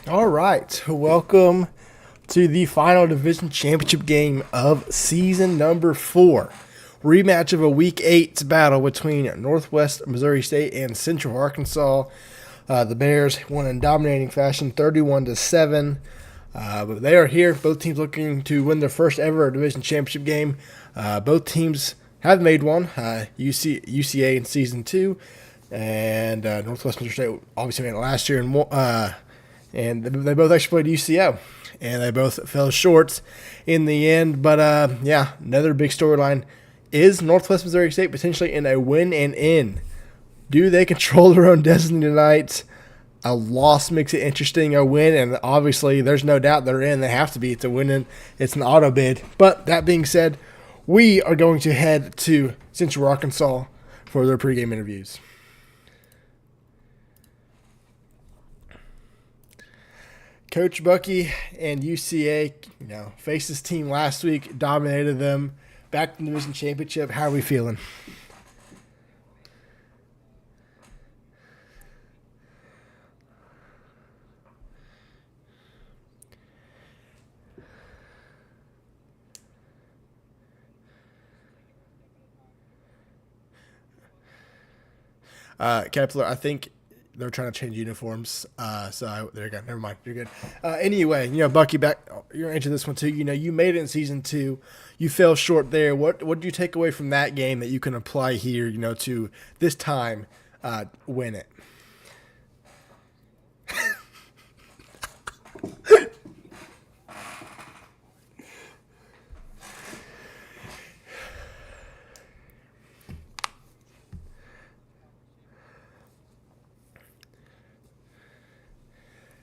All right, welcome to the final division championship game of season number 4. Rematch of a Week 8 battle between Northwest Missouri State and Central Arkansas. The Bears won in dominating fashion, 31-7. But they are here. Both teams looking to win their first ever division championship game. Both teams have made one. UCA in season 2, and Northwest Missouri State obviously made it last year, and they both actually played UCO, and they both fell short in the end. But another big storyline is Northwest Missouri State potentially in a win and in. Do they control their own destiny tonight? A loss makes it interesting. A win, and obviously there's no doubt they're in. They have to be. It's a win, and it's an auto bid. But that being said, we are going to head to Central Arkansas for their pregame interviews. Coach Bucky and UCA, faced this team last week, dominated them, back in the division championship. How are we feeling? Kepler, I think they're trying to change uniforms. There you go. Never mind. You're good. Anyway, Bucky, back. You're into this one too. You made it in season 2. You fell short there. What did you take away from that game that you can apply here? To this time, win it.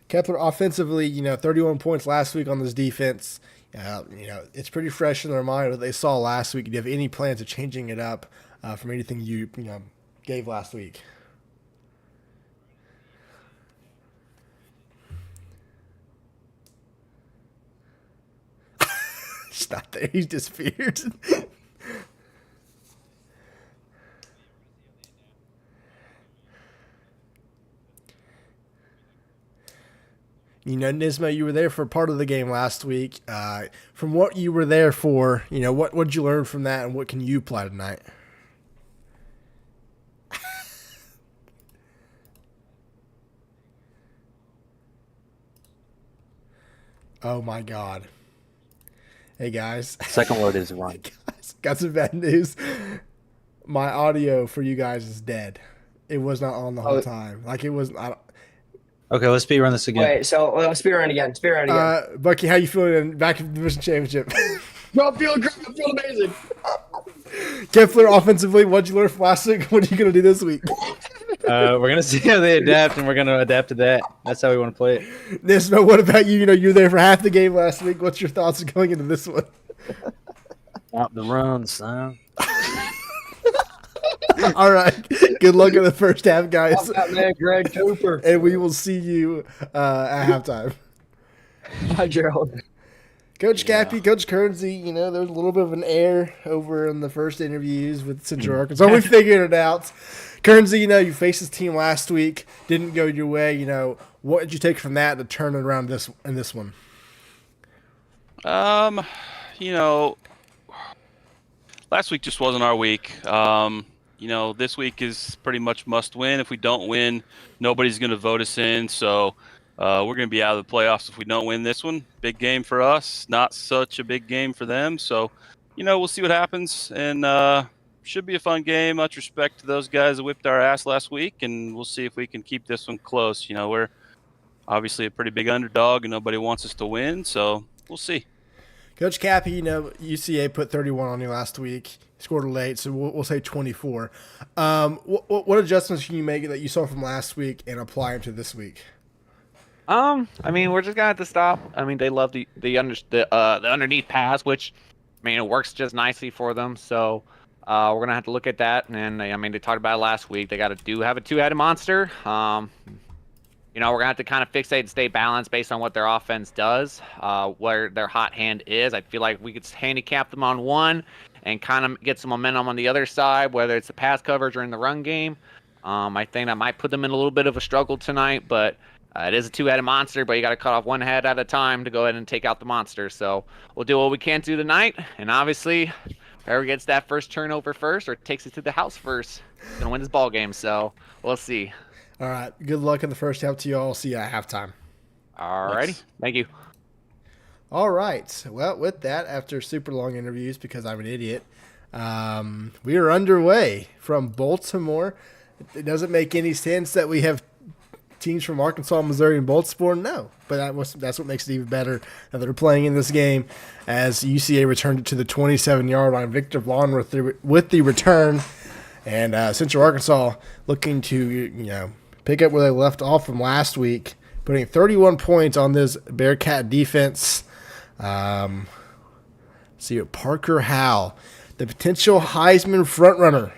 Kepler offensively, 31 points last week on this defense. It's pretty fresh in their mind what they saw last week. Do you have any plans of changing it up from anything you gave last week? He's not there. He's disappeared. Nisma, you were there for part of the game last week. From what you were there for, what did you learn from that, and what can you apply tonight? Oh my God! Hey guys, Second word is run. guys, got some bad news. My audio for you guys is dead. It was not on the whole Oh, time. Like it was. Okay, let's speed run this again. wait, so speed round again. Speed round again. Bucky, how you feeling back in the division championship? Bro, I'm feeling great. I'm feeling amazing. Kepler, offensively, what'd you learn from last week? What are you gonna do this week? We're gonna see how they adapt, and we're gonna adapt to that. That's how we want to play it. Nisma, what about you? You were there for half the game last week. What's your thoughts going into this one? Out the run, son. All right. Good luck in the first half, guys. What's up, man? Greg Cooper. And we will see you at halftime. Hi, Gerald. Coach Cappy, Coach Kernsey, there was a little bit of an air over in the first interviews with Central Arkansas. We figured it out. Kernsey, you faced this team last week. Didn't go your way. What did you take from that to turn it around in this one? You know, last week just wasn't our week. This week is pretty much must win. If we don't win, nobody's going to vote us in. So we're going to be out of the playoffs if we don't win this one. Big game for us, not such a big game for them. So, we'll see what happens. And should be a fun game. Much respect to those guys that whipped our ass last week. And we'll see if we can keep this one close. We're obviously a pretty big underdog and nobody wants us to win. So we'll see. Coach Cappy, UCA put 31 on you last week. Scored late, so we'll say 24. What adjustments can you make that you saw from last week and apply them to this week? We're just gonna have to stop. They love the underneath pass, which it works just nicely for them. So we're gonna have to look at that. And they talked about it last week. They have a two-headed monster. We're gonna have to kind of fixate and stay balanced based on what their offense does, where their hot hand is. I feel like we could handicap them on one and kind of get some momentum on the other side, whether it's the pass coverage or in the run game. I think that might put them in a little bit of a struggle tonight, but It is a two-headed monster, but you got to cut off one head at a time to go ahead and take out the monster. So we'll do what we can do tonight, and obviously, whoever gets that first turnover first or takes it to the house first is gonna win this ball game. So we'll see. All right. Good luck in the first half to you all. See you at halftime. Alrighty, Thanks. thank you. All right. Well, with that, after super long interviews because I'm an idiot, we are underway from Baltimore. It doesn't make any sense that we have teams from Arkansas, Missouri, and Baltimore. No, but that's what makes it even better that they're playing in this game as UCA returned it to the 27-yard line. Victor Vaughn with the return, and Central Arkansas looking to pick up where they left off from last week, putting 31 points on this Bearcat defense. See what Parker Howell, the potential Heisman frontrunner.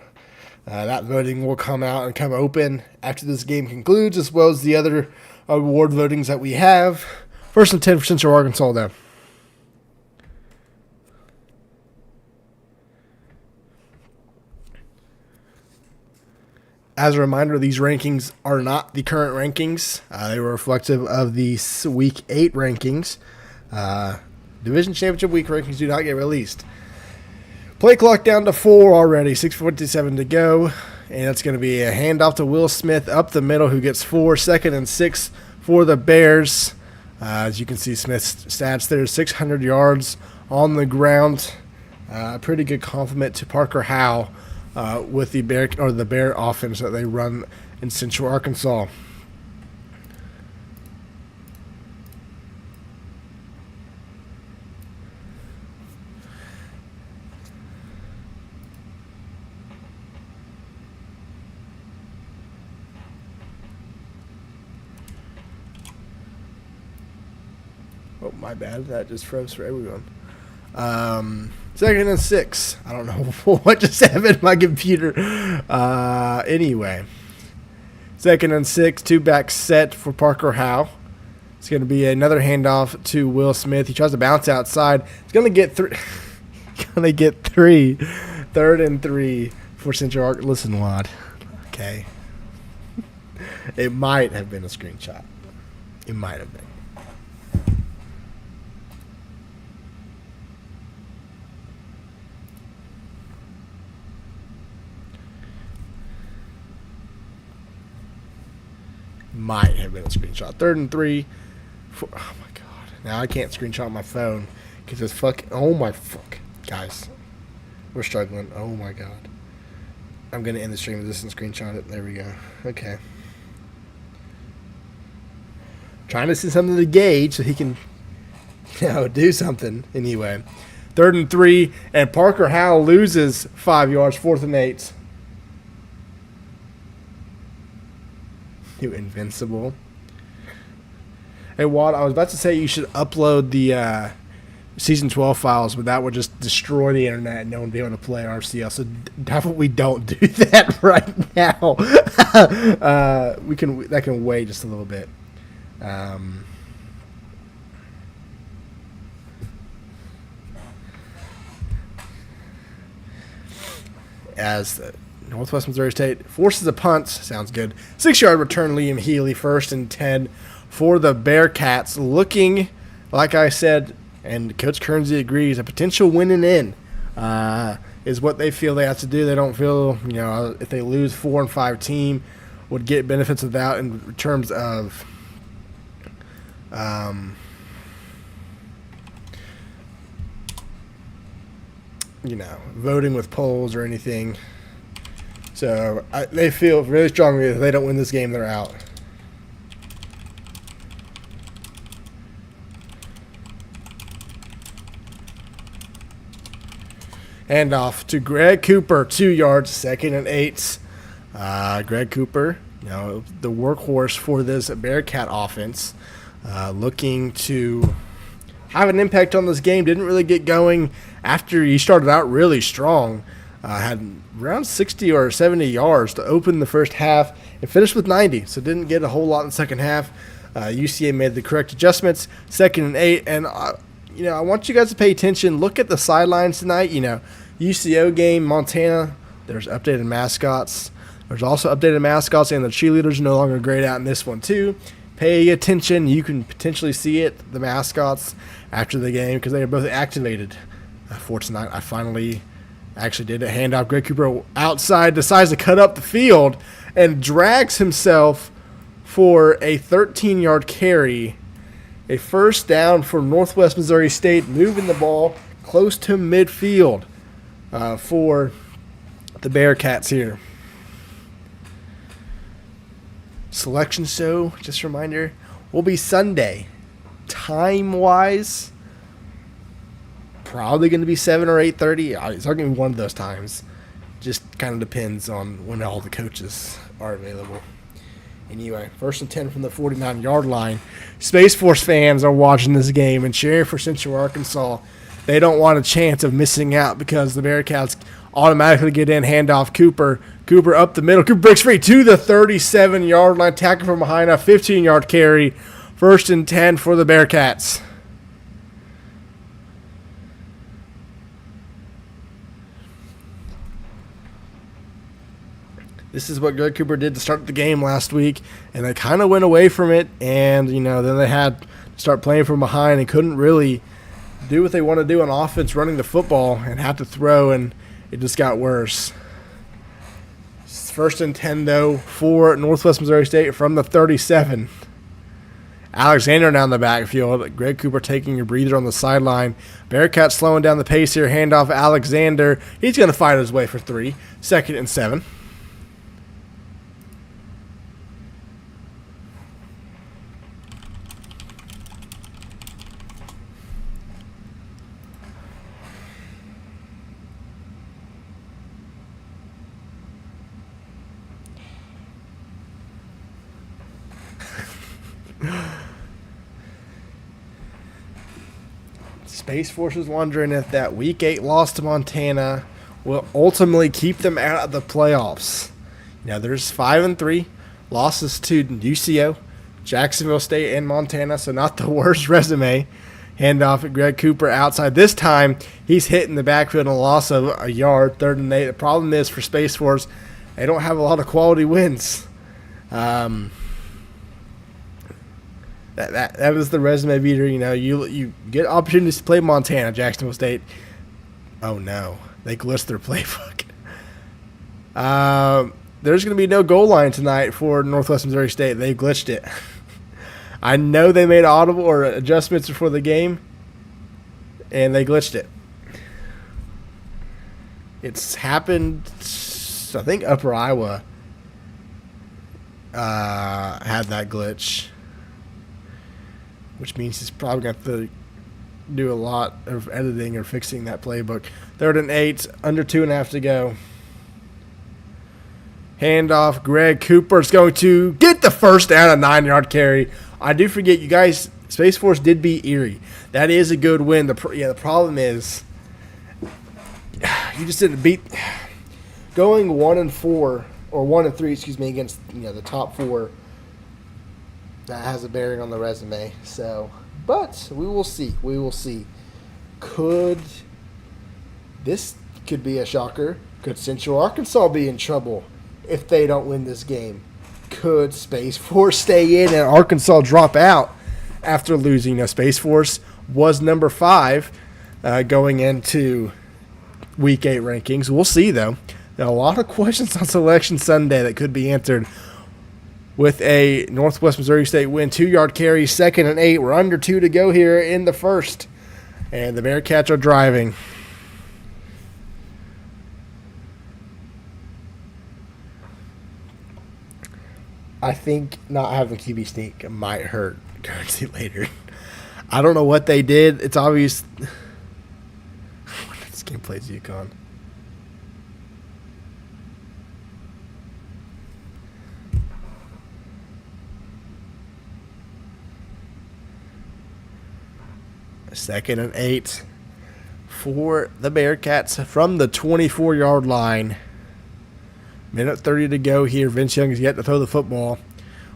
That voting will come out and come open after this game concludes, as well as the other award votings that we have. First and 10 for Central Arkansas, though. As a reminder, these rankings are not the current rankings. They were reflective of the Week 8 rankings. Division Championship Week rankings do not get released. Play clock down to 4 already, 6:57 to go. And it's going to be a handoff to Will Smith up the middle, who gets 4, 2nd and 6 for the Bears. As you can see, Smith's stats there, 600 yards on the ground. A pretty good compliment to Parker Howell with the Bear offense that they run in Central Arkansas. Oh, my bad. That just froze for everyone. 2nd and 6. I don't know what just happened to my computer. Anyway. 2nd and 6. 2-back set for Parker Howell. It's going to be another handoff to Will Smith. He tries to bounce outside. He's going to get 3. Going to get 3. 3rd and 3 for Central Arkansas. Listen, Wad. Okay. It might have been a screenshot. It might have been. Might have been a screenshot. 3rd and 3. Oh my god! Now I can't screenshot my phone because it's fucking. Oh my fuck, guys, we're struggling. Oh my god! I'm gonna end the stream with this and screenshot it. There we go. Okay. Trying to see something to gauge so he can, do something. Anyway, 3rd and 3, and Parker Howell loses 5 yards. 4th and 8. You invincible. Hey, Wad, I was about to say you should upload the Season 12 files, but that would just destroy the internet and no one would be able to play RCL. So definitely don't do that right now. That can wait just a little bit. As Northwest Missouri State forces a punt. Sounds good. 6-yard return, Liam Healy, 1st and 10 for the Bearcats. Looking, like I said, and Coach Kernsey agrees, a potential winning in is what they feel they have to do. They don't feel, if they lose 4 and 5 team, would get benefits of that in terms of voting with polls or anything. So they feel really strongly that if they don't win this game, they're out. Hand off to Greg Cooper, 2 yards, 2nd and 8. Greg Cooper, the workhorse for this Bearcat offense, looking to have an impact on this game. Didn't really get going after he started out really strong. Had around 60 or 70 yards to open the first half and finished with 90, so didn't get a whole lot in the second half. UCA made the correct adjustments, 2nd and 8, and I want you guys to pay attention. Look at the sidelines tonight. UCO game, Montana, there's updated mascots. There's also updated mascots, and the cheerleaders are no longer grayed out in this one too. pay attention. You can potentially see it, the mascots, after the game, because they are both activated for tonight. I finally actually did a handoff. Greg Cooper outside decides to cut up the field and drags himself for a 13-yard carry. A first down for Northwest Missouri State, moving the ball close to midfield for the Bearcats here. Selection show, just a reminder, will be Sunday. Time-wise, probably going to be 7 or 8:30. It's not going to be one of those times. Just kind of depends on when all the coaches are available. Anyway, 1st and 10 from the 49-yard line. Space Force fans are watching this game and cheering for Central Arkansas. They don't want a chance of missing out because the Bearcats automatically get in. Handoff Cooper. Cooper up the middle. Cooper breaks free to the 37-yard line. Tackle from behind, a 15-yard carry. 1st and 10 for the Bearcats. This is what Greg Cooper did to start the game last week, and they kind of went away from it, and, then they had to start playing from behind and couldn't really do what they want to do on offense, running the football, and had to throw, and it just got worse. 1st and 10, though, for Northwest Missouri State from the 37. Alexander down the backfield. Greg Cooper taking a breather on the sideline. Bearcats slowing down the pace here. Handoff Alexander. He's going to fight his way for 3. 2nd and 7. Space Force is wondering if that Week 8 loss to Montana will ultimately keep them out of the playoffs. There's 5-3 losses to UCO, Jacksonville State, and Montana, so not the worst resume. Handoff at Greg Cooper outside. This time, he's hitting the backfield and a loss of a yard, 3rd and 8. The problem is for Space Force, they don't have a lot of quality wins. That was the resume beater. You get opportunities to play Montana, Jacksonville State. Oh no, they glitched their playbook. There's going to be no goal line tonight for Northwest Missouri State. They glitched it. I know they made audible or adjustments before the game, and they glitched it. It's happened. I think Upper Iowa had that glitch, which means he's probably going to have to do a lot of editing or fixing that playbook. 3rd and 8, under 2.5 to go. Handoff, Greg Cooper's going to get the first down, a 9-yard carry. I do forget, you guys, Space Force did beat Erie. That is a good win. The problem is you just didn't beat going 1-4 or 1-3, against the top 4. That has a bearing on the resume. So, but we will see. We will see. This could be a shocker. Could Central Arkansas be in trouble if they don't win this game? Could Space Force stay in and Arkansas drop out after losing? Space Force was number 5 going into Week 8 rankings. We'll see, though. There are a lot of questions on Selection Sunday that could be answered with a Northwest Missouri State win. 2-yard carry, 2nd and 8. We're under 2 to go here in the first. And the Bearcats are driving. I think not having QB sneak might hurt Currency later. I don't know what they did. It's obvious. This game plays UConn. Second and 8 for the Bearcats from the 24-yard line. Minute 30 to go here. Vince Young is yet to throw the football.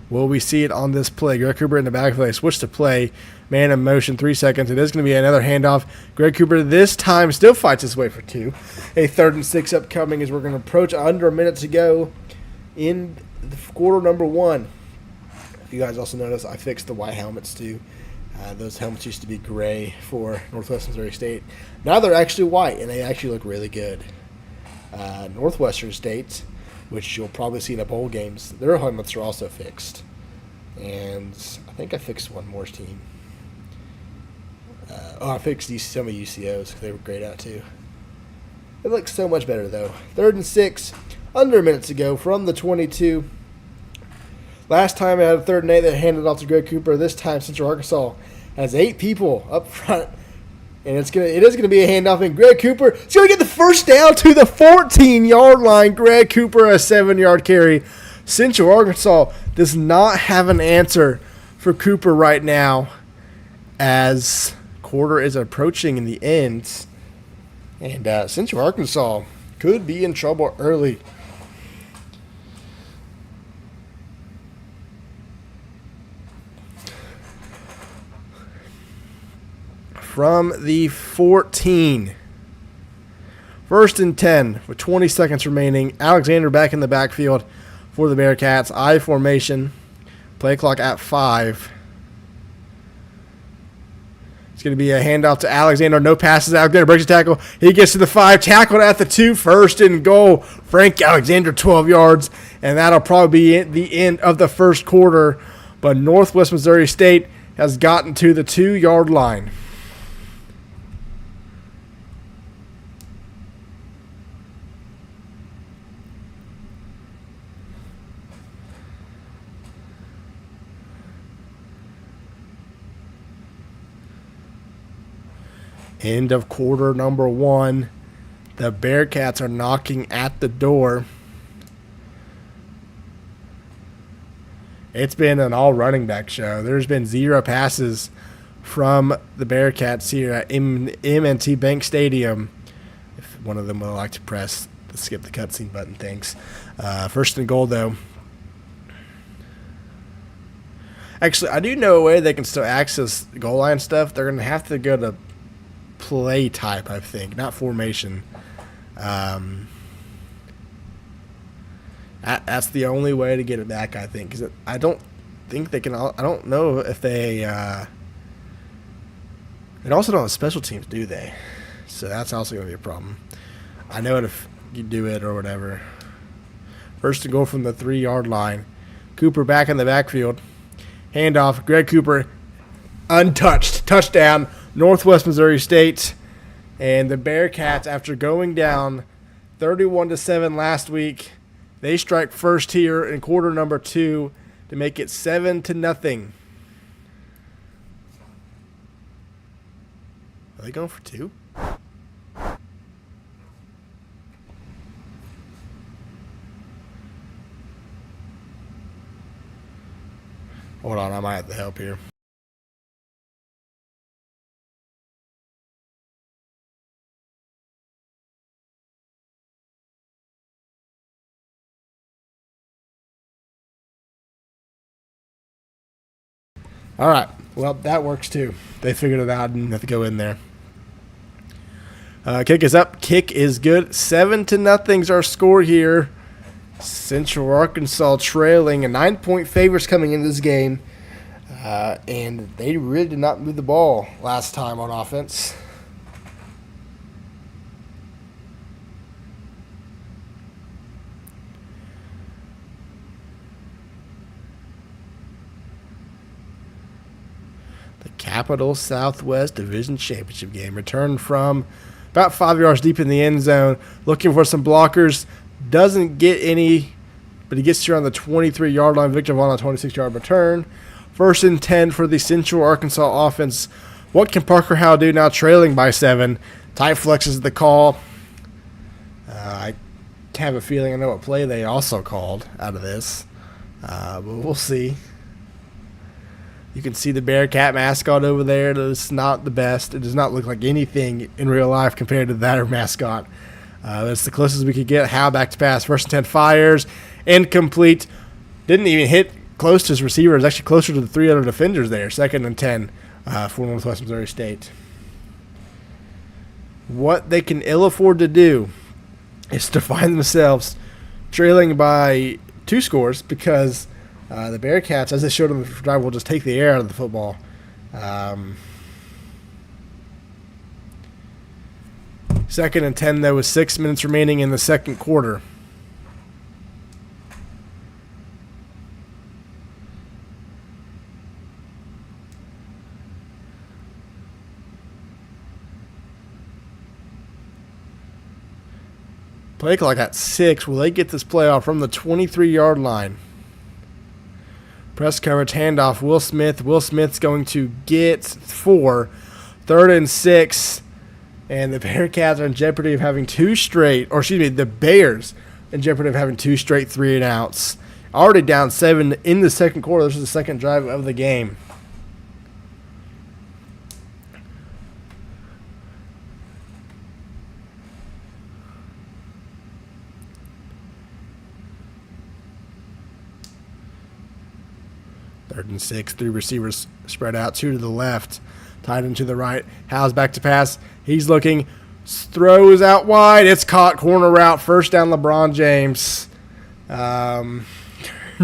Will we see it on this play? Greg Cooper in the backfield. They switch to play. Man in motion, 3 seconds. It is going to be another handoff. Greg Cooper this time still fights his way for 2. A 3rd and 6 upcoming as we're going to approach under a minute to go in the quarter number 1. you guys also notice I fixed the white helmets too. Those helmets used to be gray for Northwest Missouri State. Now they're actually white, and they actually look really good. Northwestern State, which you'll probably see in the bowl games, their helmets are also fixed. And I think I fixed one more team. I fixed some of UCOs because they were grayed out too. It looks so much better though. 3rd and 6, under a minute to go from the 22. Last time I had a 3rd and 8 that handed off to Greg Cooper. This time Central Arkansas has 8 people up front. And it is gonna be a handoff, and Greg Cooper is gonna get the first down to the 14-yard line. Greg Cooper, a 7-yard carry. Central Arkansas does not have an answer for Cooper right now, as quarter is approaching in the end, and Central Arkansas could be in trouble early. From the 14. 1st and 10 with 20 seconds remaining. Alexander back in the backfield for the Bearcats. I formation. Play clock at 5. It's going to be a handoff to Alexander. No passes. Alexander breaks the tackle. He gets to the 5. Tackled at the 2. 1st and goal. Frank Alexander, 12 yards. And that'll probably be the end of the first quarter. But Northwest Missouri State has gotten to the 2-yard line. End of quarter number 1. The Bearcats are knocking at the door. It's been an all running back show. There's been 0 passes from the Bearcats here at M&T Bank Stadium. If one of them would like to press the skip the cutscene button, thanks. 1st and goal, though. Actually, I do know a way they can still access goal line stuff. They're going to have to go to play type, I think, not formation. That's the only way to get it back, I think, because I don't think they can. I don't know if they. And also don't have special teams, do they? So that's also going to be a problem. I know it if you do it or whatever. 1st and goal from the 3-yard line. Cooper back in the backfield. Handoff. Greg Cooper, untouched. Touchdown. Northwest Missouri State, and the Bearcats, after going down 31-7 last week, they strike first here in quarter number 2 to make it 7-0. Are they going for 2? Hold on, I might have to help here. All right. Well, that works too. They figured it out and didn't have to go in there. Kick is up. Kick is good. 7-0 is our score here. Central Arkansas trailing, a 9-point favorites coming into this game. And they really did not move the ball last time on offense. Capital Southwest Division Championship game. Returned from about 5 yards deep in the end zone. Looking for some blockers. Doesn't get any, but he gets here on the 23-yard line. Victor Vaughn on a 26-yard return. 1st and 10 for the Central Arkansas offense. What can Parker Howe do now, trailing by 7? Tight flex is the call. I have a feeling I know what play they also called out of this. But we'll see. You can see the Bearcat mascot over there. It's not the best. It does not look like anything in real life compared to that mascot. That's the closest we could get. Howe back to pass. 1st and 10 fires. Incomplete. Didn't even hit close to his receiver. It's actually closer to the 3 other defenders there. 2nd and 10 for Northwest Missouri State. What they can ill afford to do is to find themselves trailing by 2 scores, because The Bearcats, as they showed on the drive, will just take the air out of the football. Second and 10, though, with 6 minutes remaining in the second quarter. Play clock at 6. Will they get this play off from the 23-yard line? Press coverage, handoff, Will Smith. Will Smith's going to get 4. 3rd and 6. And the Bearcats are in jeopardy of having the Bears in jeopardy of having 2 straight 3-and-outs. Already down 7 in the second quarter. This is the second drive of the game. Third and 6, 3 receivers spread out, 2 to the left, tight end to the right. Howes back to pass. He's looking, throws out wide. It's caught, corner route, first down LeBron James.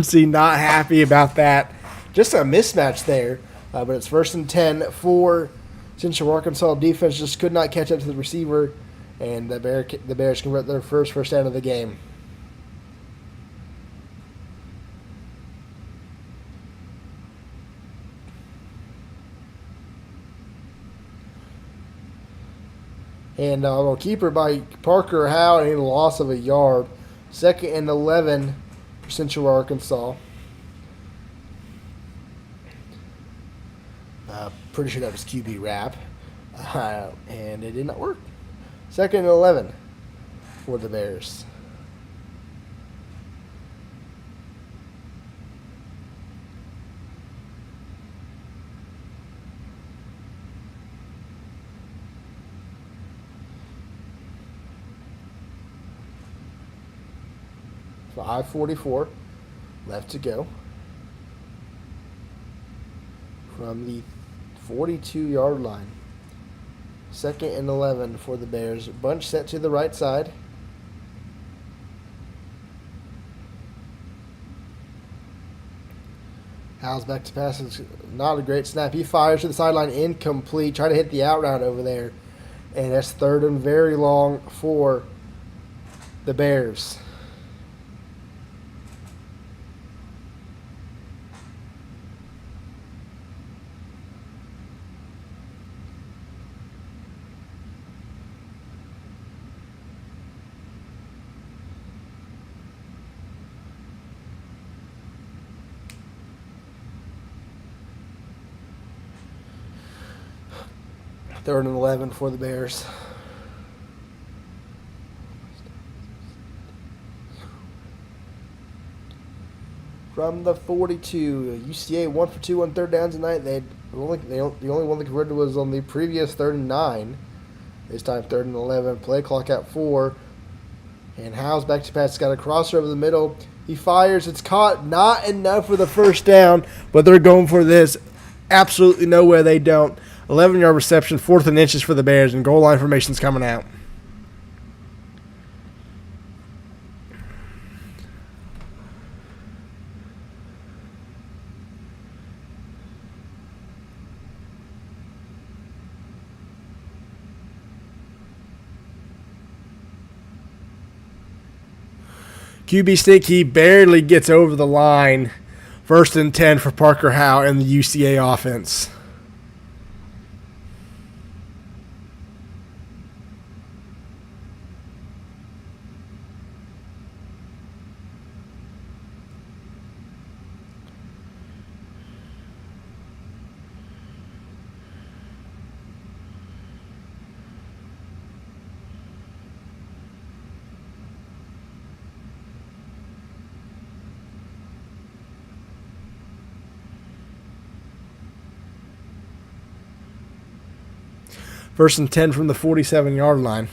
See, not happy about that. Just a mismatch there, but it's 1st and 10 for Central Arkansas. Defense just could not catch up to the receiver, and the Bears convert their first down of the game. And a keeper by Parker Howe and a loss of a yard. 2nd and 11 for Central Arkansas. Pretty sure that was QB wrap. And it did not work. 2nd and 11 for the Bears. .544 left to go from the 42-yard line. 2nd and 11 for the Bears. Bunch set to the right side. Howes back to pass. It's not a great snap. He fires to the sideline, incomplete. Try to hit the out route over there. And that's 3rd and very long for the Bears. Third and 11 for the Bears. From the 42, UCA 1 for 2 on 3rd downs tonight. The only one they converted was on the previous 3rd and 9. This time 3rd and 11. Play clock at 4. And Howes back to pass. It's got a crosser over the middle. He fires. It's caught. Not enough for the first down, but they're going for this. Absolutely no way they don't. 11-yard reception, 4th and inches for the Bears, and goal line formation's coming out. QB stick, he barely gets over the line. 1st and 10 for Parker Howe and the UCA offense. First and 10 from the 47-yard line.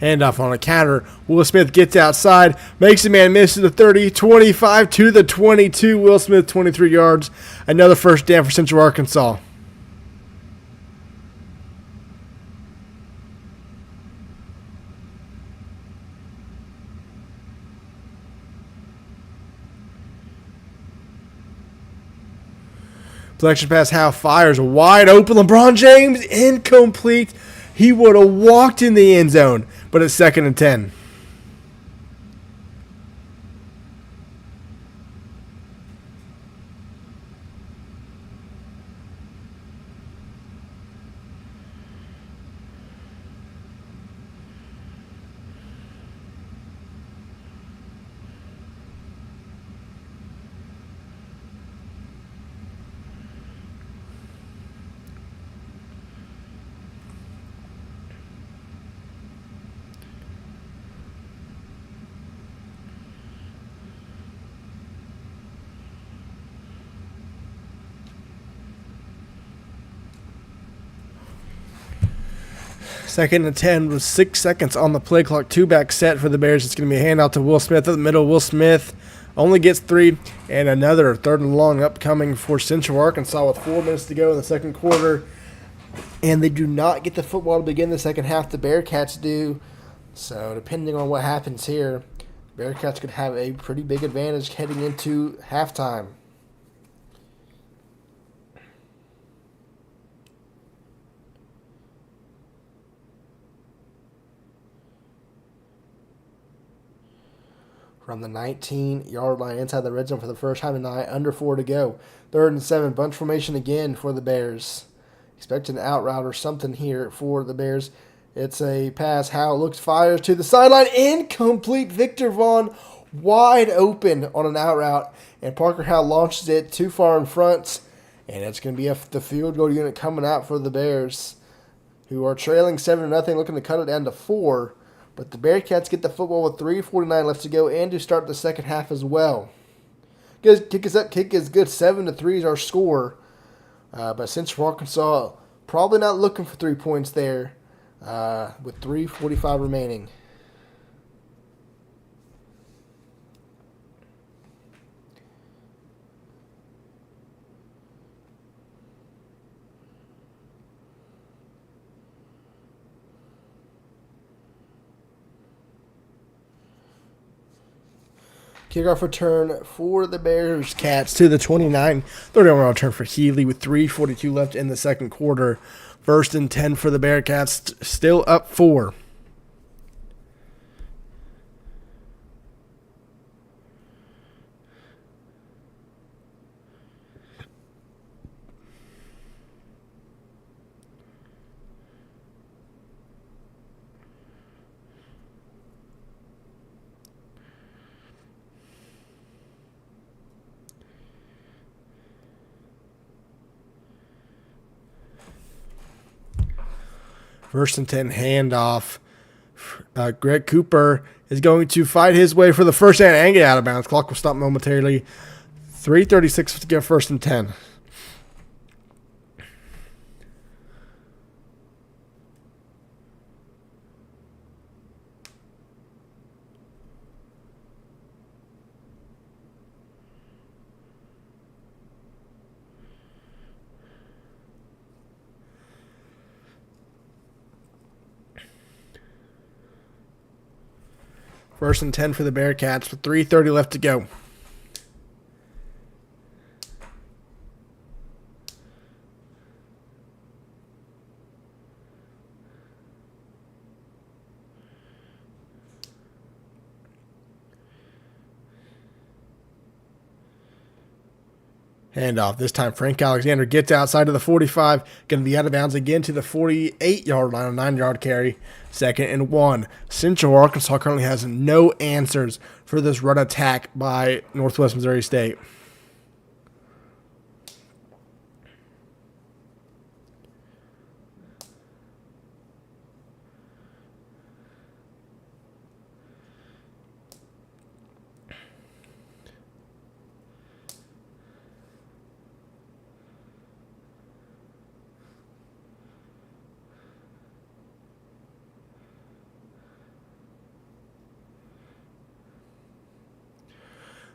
Handoff on a counter. Will Smith gets outside, makes a man miss to the 30, 25 to the 22. Will Smith, 23 yards. Another first down for Central Arkansas. Selection pass, Howe fires wide open. LeBron James, incomplete. He would have walked in the end zone, but it's 2nd and 10. Second and 10 with 6 seconds on the play clock. 2-back set for the Bears. It's going to be a handout to Will Smith at the middle. Will Smith only gets 3, and another 3rd and long upcoming for Central Arkansas with 4 minutes to go in the second quarter. And they do not get the football to begin the second half. The Bearcats do. So depending on what happens here, Bearcats could have a pretty big advantage heading into halftime. From the 19-yard line inside the red zone for the first time tonight. Under 4 to go. 3rd and 7. Bunch formation again for the Bears. Expecting an out route or something here for the Bears. It's a pass. Howe looks, fires to the sideline. Incomplete. Victor Vaughn wide open on an out route. And Parker Howe launches it too far in front. And it's going to be the field goal unit coming out for the Bears, who are trailing 7-0, looking to cut it down to 4. But the Bearcats get the football with 3:49 left to go and to start the second half as well. Kick is up, kick is good. 7-3 is our score. But Central Arkansas probably not looking for 3 points there with 3:45 remaining. Kickoff return for the Bears Cats to the 29. 30-yard return for Healy with 3:42 left in the second quarter. 1st and 10 for the Bearcats, still up 4. First and 10 handoff. Greg Cooper is going to fight his way for the first down and get out of bounds. Clock will stop momentarily. 3:36 to get 1st and 10. First and 10 for the Bearcats with 3:30 left to go. Handoff. This time Frank Alexander gets outside of the 45. Going to be out of bounds again to the 48-yard line, a 9-yard carry. 2nd and 1. Central Arkansas currently has no answers for this run attack by Northwest Missouri State.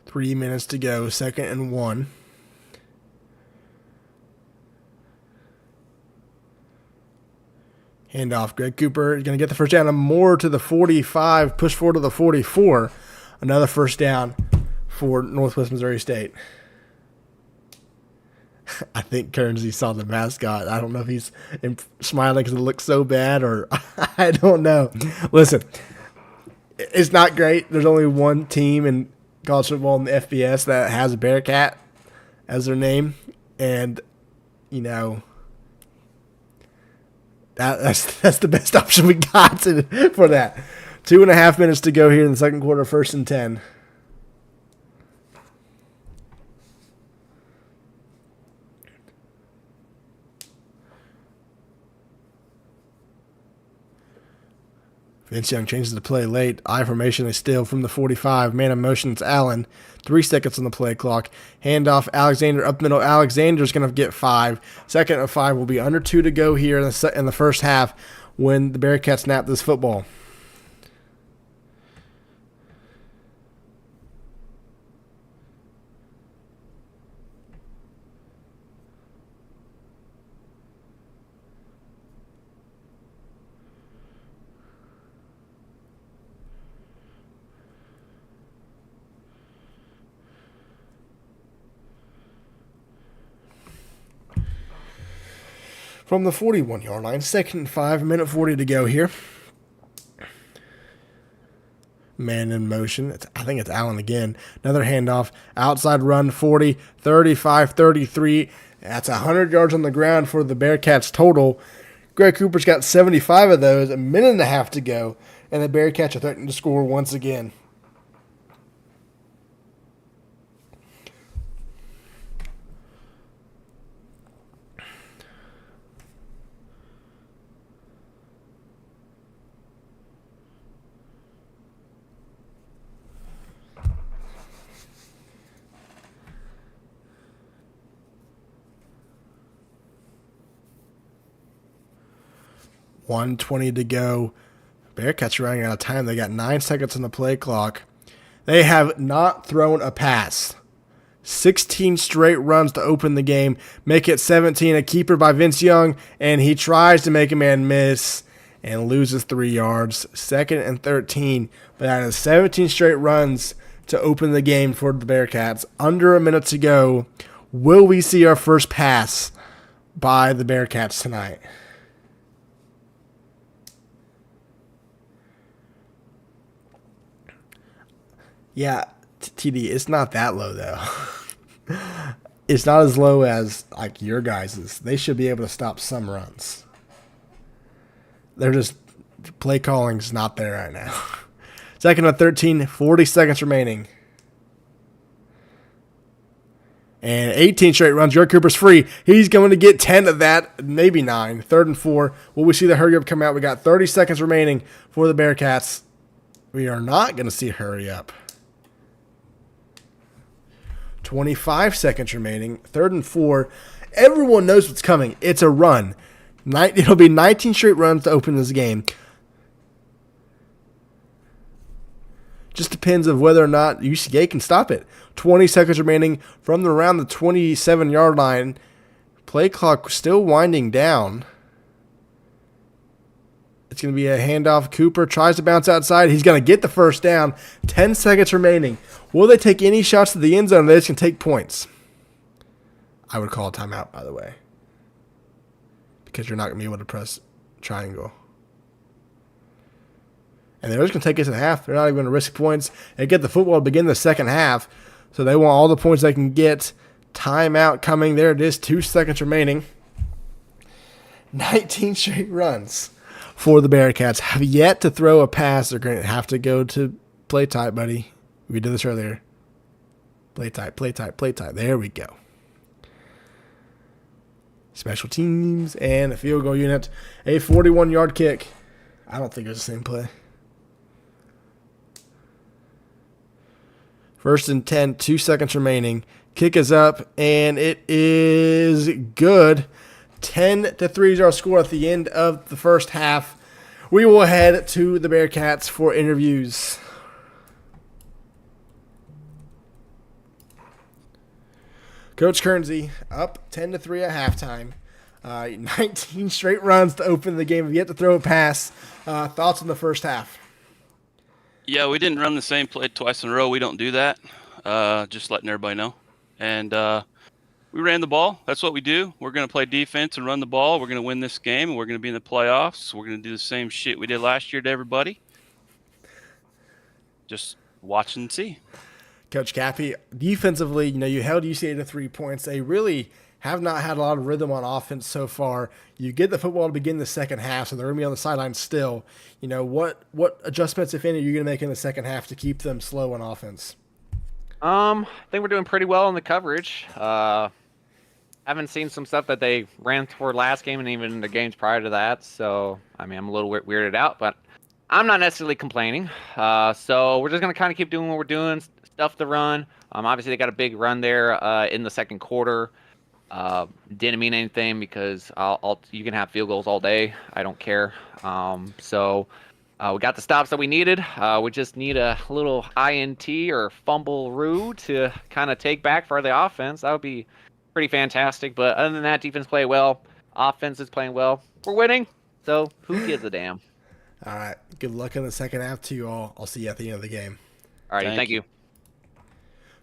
Three minutes to go, 2nd and 1. Handoff. Greg Cooper is going to get the first down and more to the 45, push forward to the 44. Another first down for Northwest Missouri State. I think Kernsey saw the mascot. I don't know if he's smiling because it looks so bad or I don't know. Listen, it's not great. There's only one team in college football in the FBS that has a Bearcat as their name. And, you know, that's the best option we got for that. 2.5 minutes to go here in the second quarter, 1st and 10. Vince Young changes the play late. I formation, they steal from the 45. Man in motion, it's Allen. 3 seconds on the play clock. Handoff, Alexander up middle. Alexander's going to get 5. 2nd and 5 will be under 2 to go here in the first half when the Bearcats snap this football. From the 41-yard line, 2nd and 5, minute 40 to go here. Man in motion. I think it's Allen again. Another handoff. Outside run, 40, 35, 33. That's 100 yards on the ground for the Bearcats total. Greg Cooper's got 75 of those, a minute and a half to go, and the Bearcats are threatening to score once again. $1:20 to go. Bearcats are running out of time. They got 9 seconds on the play clock. They have not thrown a pass. 16 straight runs to open the game. Make it 17. A keeper by Vince Young, and he tries to make a man miss and loses 3 yards. 2nd and 13. But that is 17 straight runs to open the game for the Bearcats. Under a minute to go. Will we see our first pass by the Bearcats tonight? Yeah, TD, it's not that low, though. It's not as low as, like, your guys's. They should be able to stop some runs. They're just, play calling's not there right now. 2nd and 13, 40 seconds remaining. And 18 straight runs. Greg Cooper's free. He's going to get 10 of that, maybe 9. 3rd and 4. Will we see the hurry up come out? We got 30 seconds remaining for the Bearcats. We are not going to see hurry up. 25 seconds remaining. 3rd and 4. Everyone knows what's coming. It's a run. It'll be 19 straight runs to open this game. Just depends of whether or not UCA can stop it. 20 seconds remaining from around the 27-yard line. Play clock still winding down. It's going to be a handoff. Cooper tries to bounce outside. He's going to get the first down. 10 seconds remaining. Will they take any shots to the end zone? They just can take points. I would call a timeout, by the way, because you're not going to be able to press triangle. And they're just going to take us in half. They're not even going to risk points. They get the football to begin the second half, so they want all the points they can get. Timeout coming. There it is. 2 seconds remaining. 19 straight runs for the Bearcats. Have yet to throw a pass. They're going to have to go to play tight, buddy. We did this earlier. Play tight, play tight, play tight. There we go. Special teams and a field goal unit. A 41-yard kick. I don't think it was the same play. 1st and 10, 2 seconds remaining. Kick is up, and it is good. 10-3 is our score at the end of the first half. We will head to the Bearcats for interviews. Coach Kernsey up 10-3 at halftime. 19 straight runs to open the game. Have yet to throw a pass. Thoughts on the first half? Yeah, we didn't run the same play twice in a row. We don't do that. Just letting everybody know. And we ran the ball. That's what we do. We're going to play defense and run the ball. We're going to win this game, and we're going to be in the playoffs. We're going to do the same shit we did last year to everybody. Just watch and see. Coach Cappy, defensively, you held UCA to 3 points. They really have not had a lot of rhythm on offense so far. You get the football to begin the second half, so they're going to be on the sideline still. What adjustments, if any, are you going to make in the second half to keep them slow on offense? I think we're doing pretty well in the coverage. Haven't seen some stuff that they ran toward last game and even the games prior to that. So, I'm a little weirded out, but I'm not necessarily complaining. So we're just going to kind of keep doing what we're doing, stuff to run. Obviously, they got a big run there in the second quarter. Didn't mean anything because you can have field goals all day. I don't care. We got the stops that we needed. We just need a little INT or fumble-roo to kind of take back for the offense. That would be pretty fantastic. But other than that, defense played well. Offense is playing well. We're winning, so who gives a damn? All right. Good luck in the second half to you all. I'll see you at the end of the game. All right, thank you.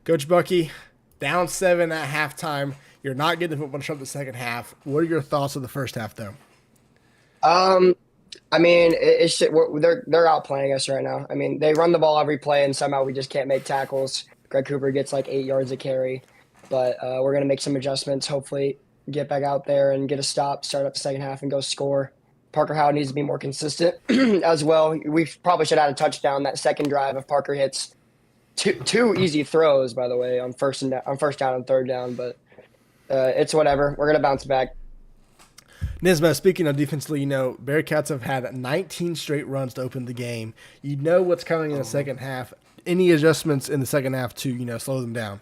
Coach Bucky, down 7 at halftime. You're not getting the football to start the second half. What are your thoughts of the first half, though? They're outplaying us right now. They run the ball every play, and somehow we just can't make tackles. Greg Cooper gets like 8 yards a carry, but we're gonna make some adjustments. Hopefully, get back out there and get a stop, start up the second half, and go score. Parker Howard needs to be more consistent as well. We probably should have had a touchdown that second drive if Parker hits two easy throws, by the way, on first down and third down. But it's whatever. We're gonna bounce back. Nisma, speaking of defensively, Bearcats have had 19 straight runs to open the game. You know what's coming in the second half. Any adjustments in the second half to, slow them down?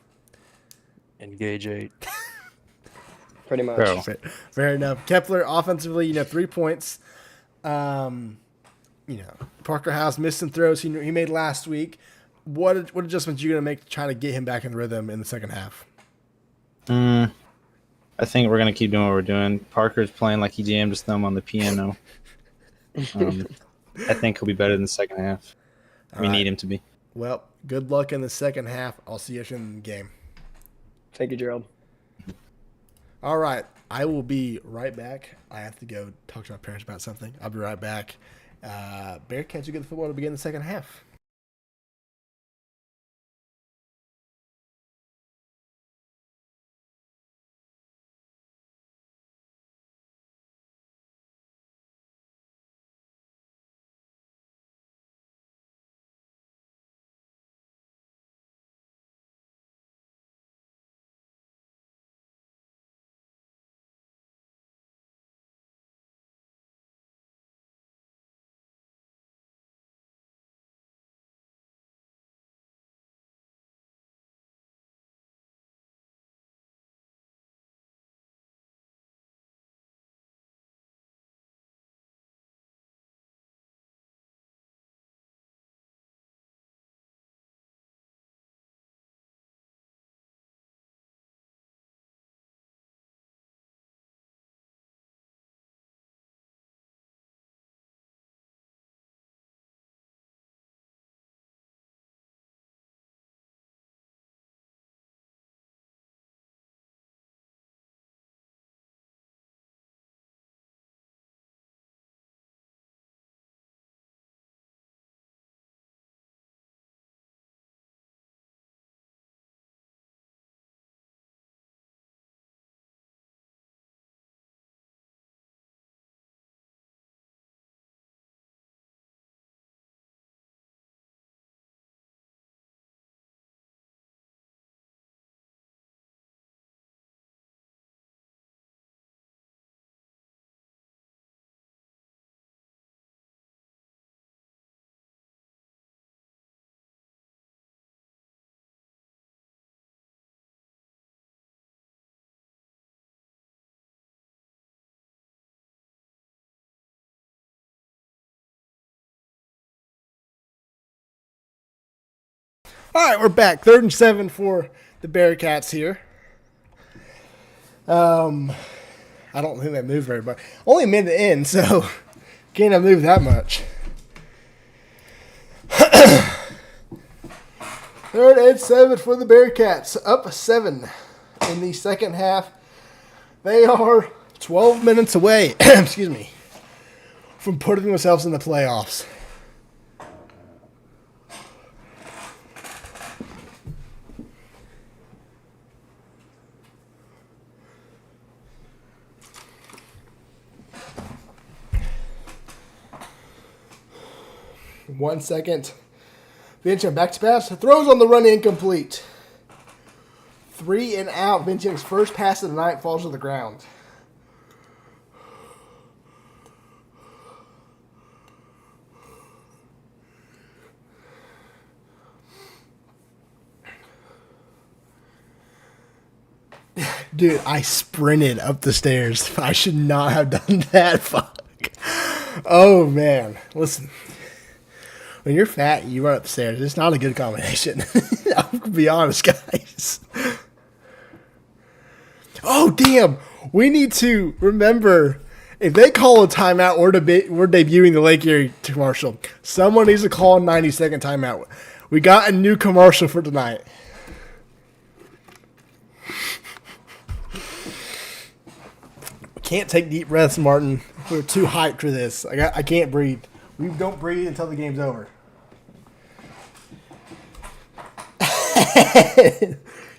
Engage 8. Pretty much. Bro. Fair enough. Kepler, offensively, 3 points. Parker House missed some throws he made last week. What adjustments are you going to make to try to get him back in rhythm in the second half? I think we're going to keep doing what we're doing. Parker's playing like he jammed his thumb on the piano. I think he'll be better in the second half. We need him to be. Well, good luck in the second half. I'll see you in the game. Thank you, Gerald. All right. I will be right back. I have to go talk to my parents about something. I'll be right back. Bearcats, you get the football to begin the second half. All right, we're back. 3rd and 7 for the Bearcats here. I don't think that moved very much. Only a minute in, so can't have moved that much. 3rd and 7 for the Bearcats. Up 7 in in the second half. They are 12 minutes away, excuse me, from putting themselves in the playoffs. One second. Vince back to pass. Throws on the run incomplete. 3 and out. Vince's first pass of the night falls to the ground. Dude, I sprinted up the stairs. I should not have done that. Fuck. Oh, man. Listen. When you're fat and you run upstairs, it's not a good combination. I'll be honest, guys. Oh, damn. We need to remember, if they call a timeout, we're debuting the Lake Erie commercial. Someone needs to call a 90-second timeout. We got a new commercial for tonight. Can't take deep breaths, Martin. We're too hyped for this. I can't breathe. We don't breathe until the game's over.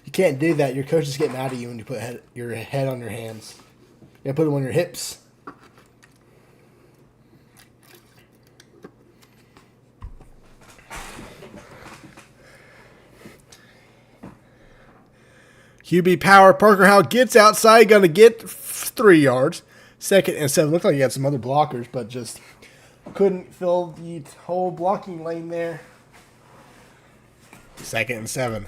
You can't do that. Your coaches get mad at you when you put your head on your hands. You gotta put them on your hips. QB power. Parker Howell gets outside. Gonna get 3 yards. 2nd and 7. Looked like he had some other blockers, but just couldn't fill the whole blocking lane there. 2nd and 7.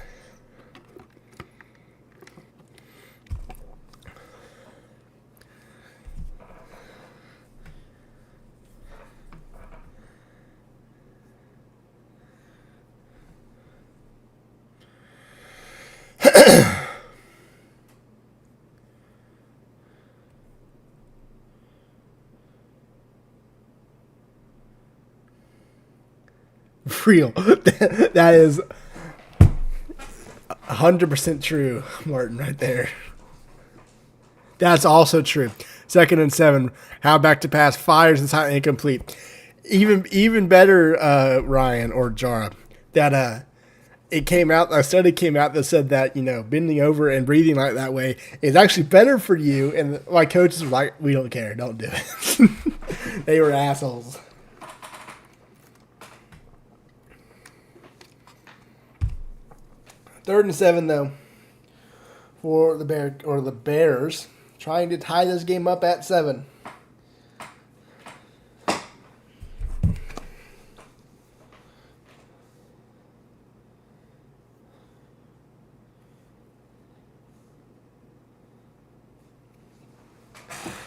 Real. That is 100% true, Martin, right there. That's also true. 2nd and 7. How back to pass, fires inside incomplete. Even better, Ryan or Jara, that it came out. A study came out that said that bending over and breathing like that way is actually better for you. And my coaches were like, "We don't care, don't do it." They were assholes. Third and 7 though, for the Bears, trying to tie this game up at 7. You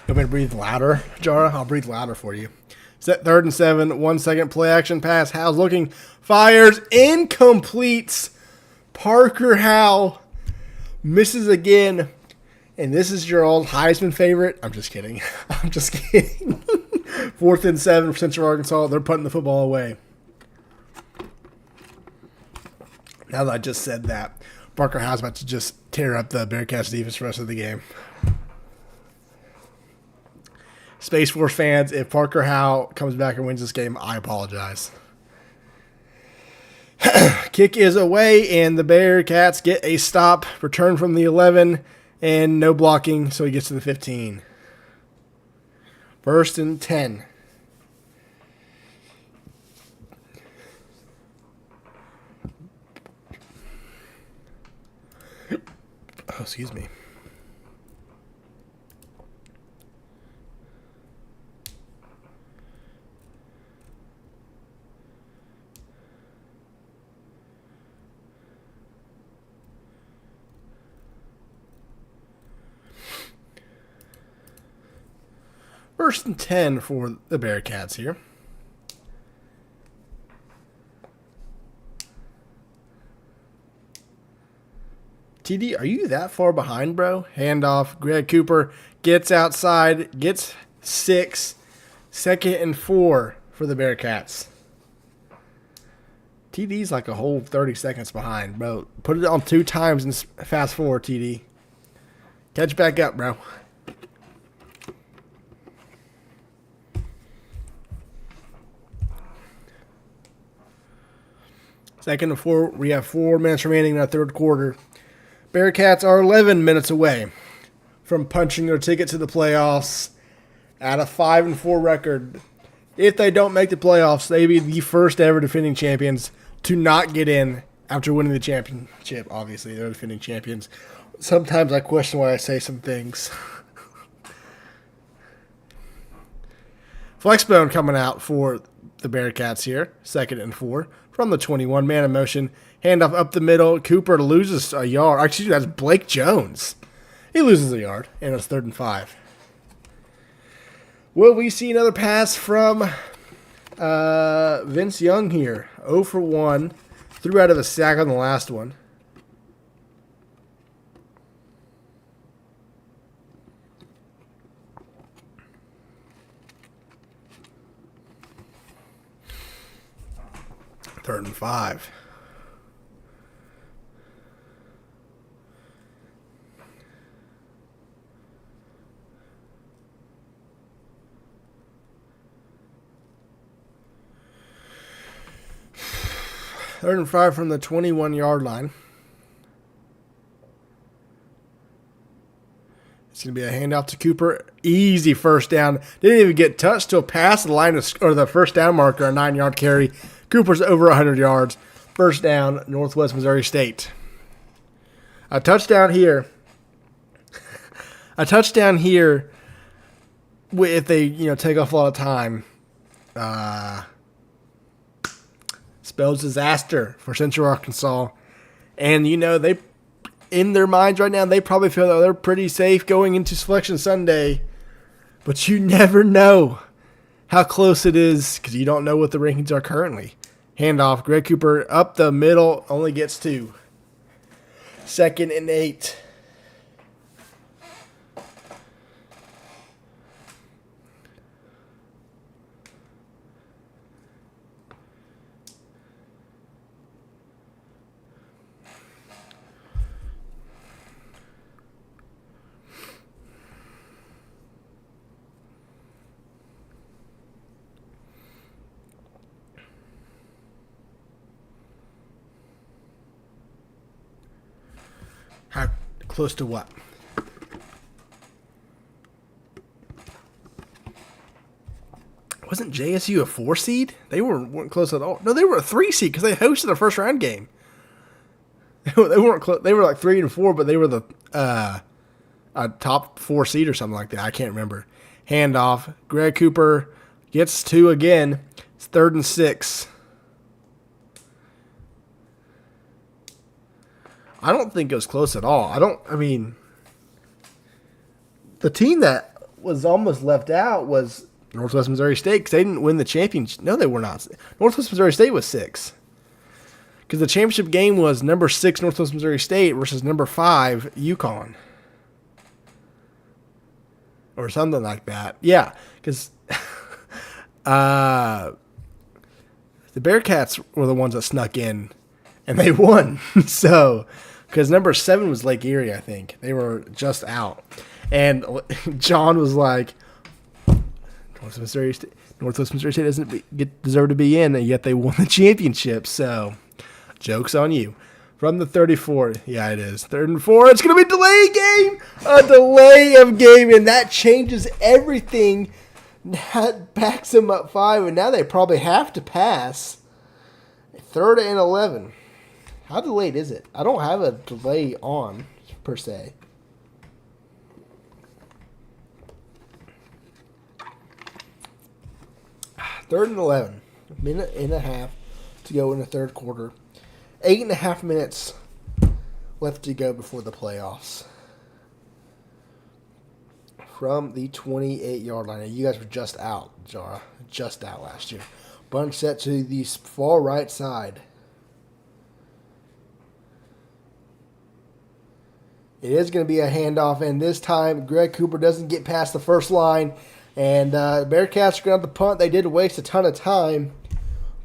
want me to breathe louder, Jara? I'll breathe louder for you. Set 3rd and 7, 1 second play action pass. Howell's looking, fires, incomplete. Parker Howell misses again, and this is your old Heisman favorite. I'm just kidding. I'm just kidding. 4th and 7 for Central Arkansas. They're putting the football away. Now that I just said that, Parker Howell's about to just tear up the Bearcats defense for the rest of the game. Space Force fans, if Parker Howell comes back and wins this game, I apologize. Kick is away, and the Bearcats get a stop. Return from the 11, and no blocking, so he gets to the 15. 1st and 10. Oh, excuse me. First and 10 for the Bearcats here. TD, are you that far behind, bro? Handoff. Greg Cooper gets outside, gets 6. 2nd and 4 for the Bearcats. TD's like a whole 30 seconds behind, bro. Put it on 2 times and fast forward, TD. Catch back up, bro. Second and 4. We have 4 minutes remaining in our third quarter. Bearcats are 11 minutes away from punching their ticket to the playoffs at a 5-4 record. If they don't make the playoffs, they be the first ever defending champions to not get in after winning the championship. Obviously, they're defending champions. Sometimes I question why I say some things. Flexbone coming out for the Bearcats here. 2nd and 4 from the 21. Man in motion. Handoff up the middle. Cooper loses a yard. Excuse me, that's Blake Jones. He loses a yard, and it's 3rd and 5. Will we see another pass from Vince Young here? 0 for 1. Threw out of a sack on the last one. Third and 5. Third and 5 from the 21-yard line. It's going to be a handoff to Cooper. Easy first down. Didn't even get touched till past the line or the first down marker, a 9-yard carry. Cooper's over 100 yards. First down, Northwest Missouri State. A touchdown here. A touchdown here. If they take off a lot of time, spells disaster for Central Arkansas. And they, in their minds right now, they probably feel that they're pretty safe going into Selection Sunday. But you never know how close it is because you don't know what the rankings are currently. Handoff, Greg Cooper up the middle, only gets 2. 2nd and 8. How close to what? Wasn't JSU a 4 seed? They weren't close at all. No, they were a 3 seed because they hosted a first round game. They weren't close. They were like 3 and 4, but they were the a top 4 seed or something like that. I can't remember. Handoff. Greg Cooper gets 2 again. It's 3rd and 6. I don't think it was close at all. The team that was almost left out was Northwest Missouri State because they didn't win the championship. No, they were not. Northwest Missouri State was 6. Because the championship game was number 6 Northwest Missouri State versus number 5 UConn. Or something like that. Yeah, because the Bearcats were the ones that snuck in, and they won. So, because number 7 was Lake Erie, I think. They were just out. And John was like, Northwest Missouri State doesn't deserve to be in, and yet they won the championship. So, joke's on you. From the 34, yeah, it is. 3rd and 4, it's going to be a delay game. A delay of game, and that changes everything. That backs them up 5, and now they probably have to pass. 3rd and 11. How delayed is it? I don't have a delay on, per se. Third and 11. A minute and a half to go in the third quarter. 8.5 minutes left to go before the playoffs. From the 28-yard line. You guys were just out, Jara. Just out last year. Bunch set to the far right side. It is going to be a handoff, and this time Greg Cooper doesn't get past the first line. And Bearcats are going to have to punt. They did waste a ton of time,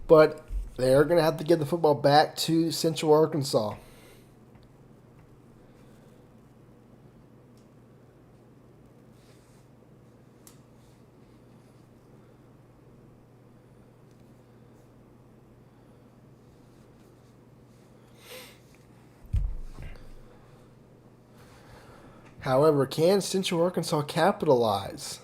but they're going to have to get the football back to Central Arkansas. However, can Central Arkansas capitalize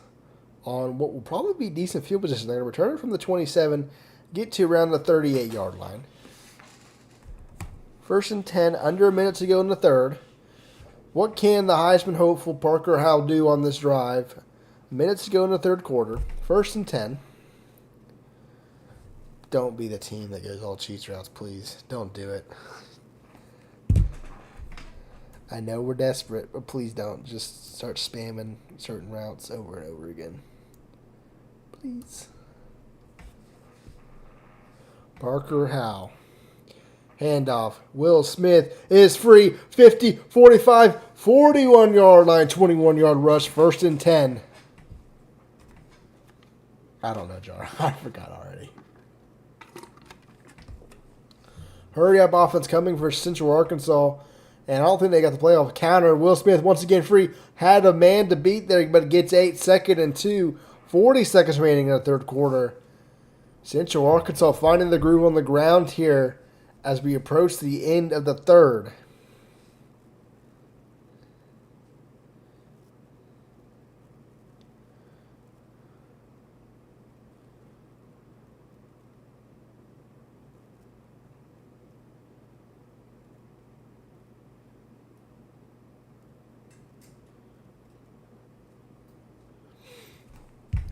on what will probably be decent field position? They're going to return it from the 27, get to around the 38-yard line. 1st and 10, under a minute to go in the third. What can the Heisman hopeful Parker Howell do on this drive? Minutes to go in the third quarter. 1st and 10. Don't be the team that goes all cheats routes, please. Don't do it. I know we're desperate, but please don't just start spamming certain routes over and over again. Please. Parker Howell. Handoff. Will Smith is free. 50, 45, 41-yard line, 21-yard rush, 1st and 10. I don't know, Jar. I forgot already. Hurry up offense coming for Central Arkansas. And I don't think they got the playoff counter. Will Smith, once again free, had a man to beat there, but gets 8, 2nd and 2. 40 seconds remaining in the third quarter. Central Arkansas finding the groove on the ground here as we approach the end of the third.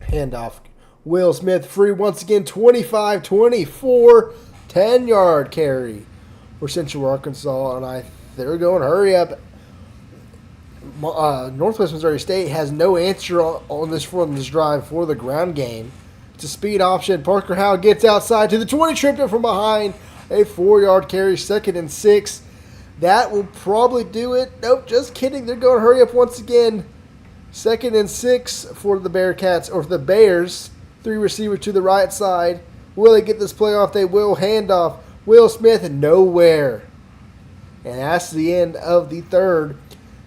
Handoff. Will Smith free once again, 25-24, 10-yard carry for Central Arkansas. And they're going, hurry up. Northwest Missouri State has no answer on this drive for the ground game. It's a speed option. Parker Howell gets outside to the 20, tripped it from behind. A 4-yard carry, 2nd and 6. That will probably do it. Nope, just kidding. They're going to hurry up once again. 2nd and 6 for the Bearcats, or for the Bears. 3 receivers to the right side. Will they get this play off? They will. Handoff. Will Smith nowhere. And that's the end of the third.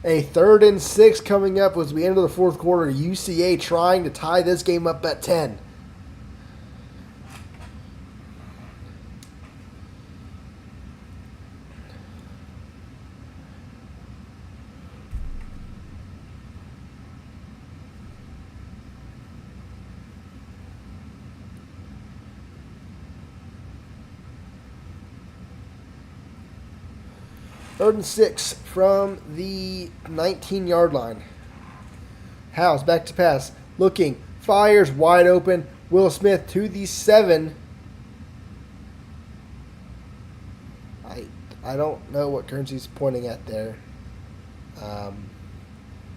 A 3rd and 6 coming up as we enter the fourth quarter. UCA trying to tie this game up at 10. Third and 6 from the 19-yard line. Howell's back to pass. Looking. Fires wide open. Will Smith to the 7. I don't know what Currency's pointing at there.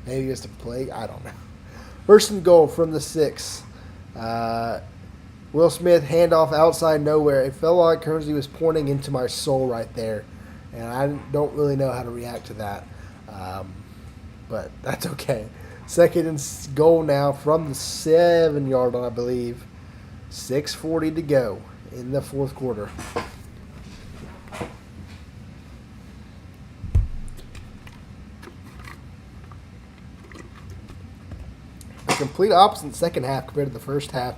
Maybe it's a play. I don't know. 1st and goal from the 6. Will Smith handoff outside nowhere. It felt like Currency was pointing into my soul right there. And I don't really know how to react to that. But that's okay. 2nd and goal now from the 7-yard line, I believe. 6:40 to go in the fourth quarter. A complete opposite second half compared to the first half.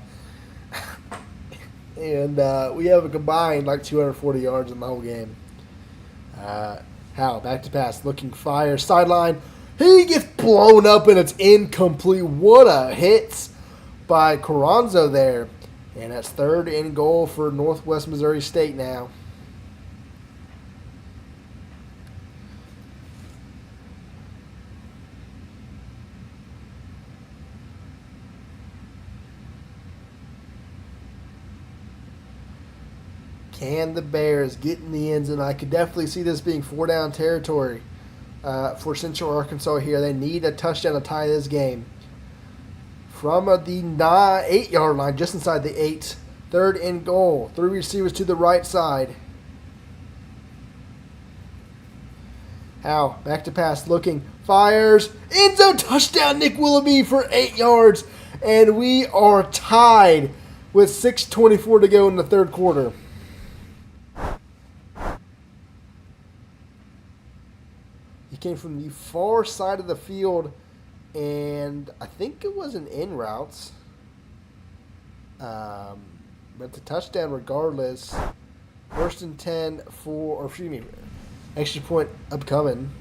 And we have a combined like 240 yards in the whole game. Howell back to pass, looking fire, sideline. He gets blown up and it's incomplete. What a hit by Carranzo there. And that's 3rd and goal for Northwest Missouri State now. Can the Bears get in the end zone? I could definitely see this being 4-down territory for Central Arkansas here. They need a touchdown to tie this game. From the 8-yard line, just inside the 8, 3rd and goal. 3 receivers to the right side. Howell, back to pass, looking, fires, end zone, touchdown, Nick Willoughby for 8 yards. And we are tied with 6:24 to go in the third quarter. He came from the far side of the field, and I think it was an in routes. But the touchdown regardless. 1st and 10 extra point upcoming.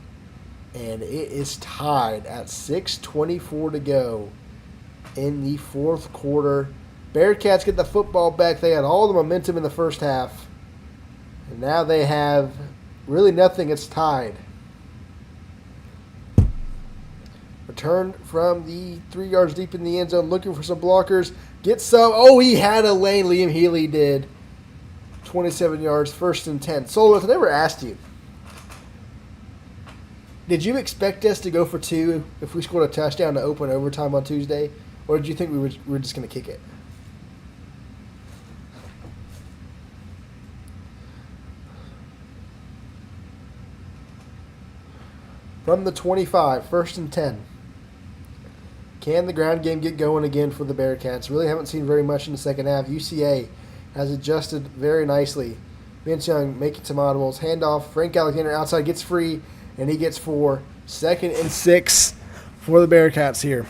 And it is tied at 6:24 to go in the fourth quarter. Bearcats get the football back. They had all the momentum in the first half. And now they have really nothing. It's tied. Return from the 3 yards deep in the end zone, looking for some blockers. Gets some. Oh, he had a lane. Liam Healy did. 27 yards, 1st and 10. Solos, I never asked you. Did you expect us to go for 2 if we scored a touchdown to open overtime on Tuesday? Or did you think we were just going to kick it? From the 25, 1st and 10. Can the ground game get going again for the Bearcats? Really haven't seen very much in the second half. UCA has adjusted very nicely. Vince Young making some audibles. Handoff. Frank Alexander outside gets free, and he gets 4. 2nd and 6 for the Bearcats here.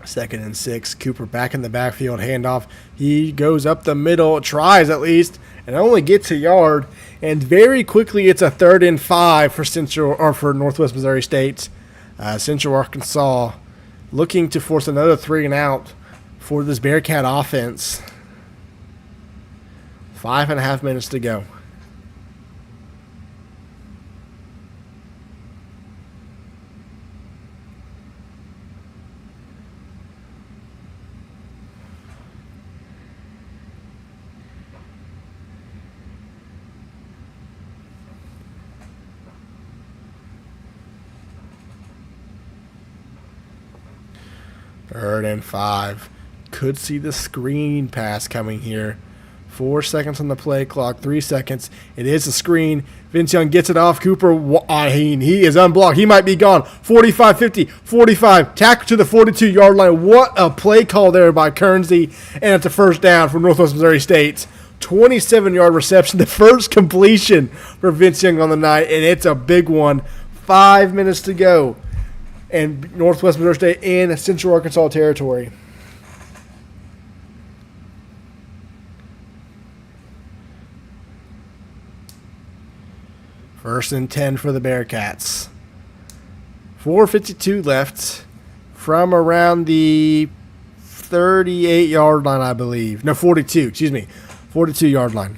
Second and 6. Cooper back in the backfield. Handoff. He goes up the middle. Tries at least. And only gets a yard. And very quickly it's a 3rd and 5 for for Northwest Missouri State. Central Arkansas looking to force another 3 and out for this Bearcat offense. 5.5 minutes to go. Third and 5. Could see the screen pass coming here. 4 seconds on the play clock. 3 seconds. It is a screen. Vince Young gets it off. Cooper, he is unblocked. He might be gone. 45, 50, 45. Tackle to the 42-yard line. What a play call there by Kernsey. And it's a first down for Northwest Missouri State. 27-yard reception. The first completion for Vince Young on the night. And it's a big one. 5 minutes to go. And Northwest Missouri State in Central Arkansas territory. First and 10 for the Bearcats. 4:52 left from around the 38-yard line, I believe. No, 42, excuse me. 42-yard line.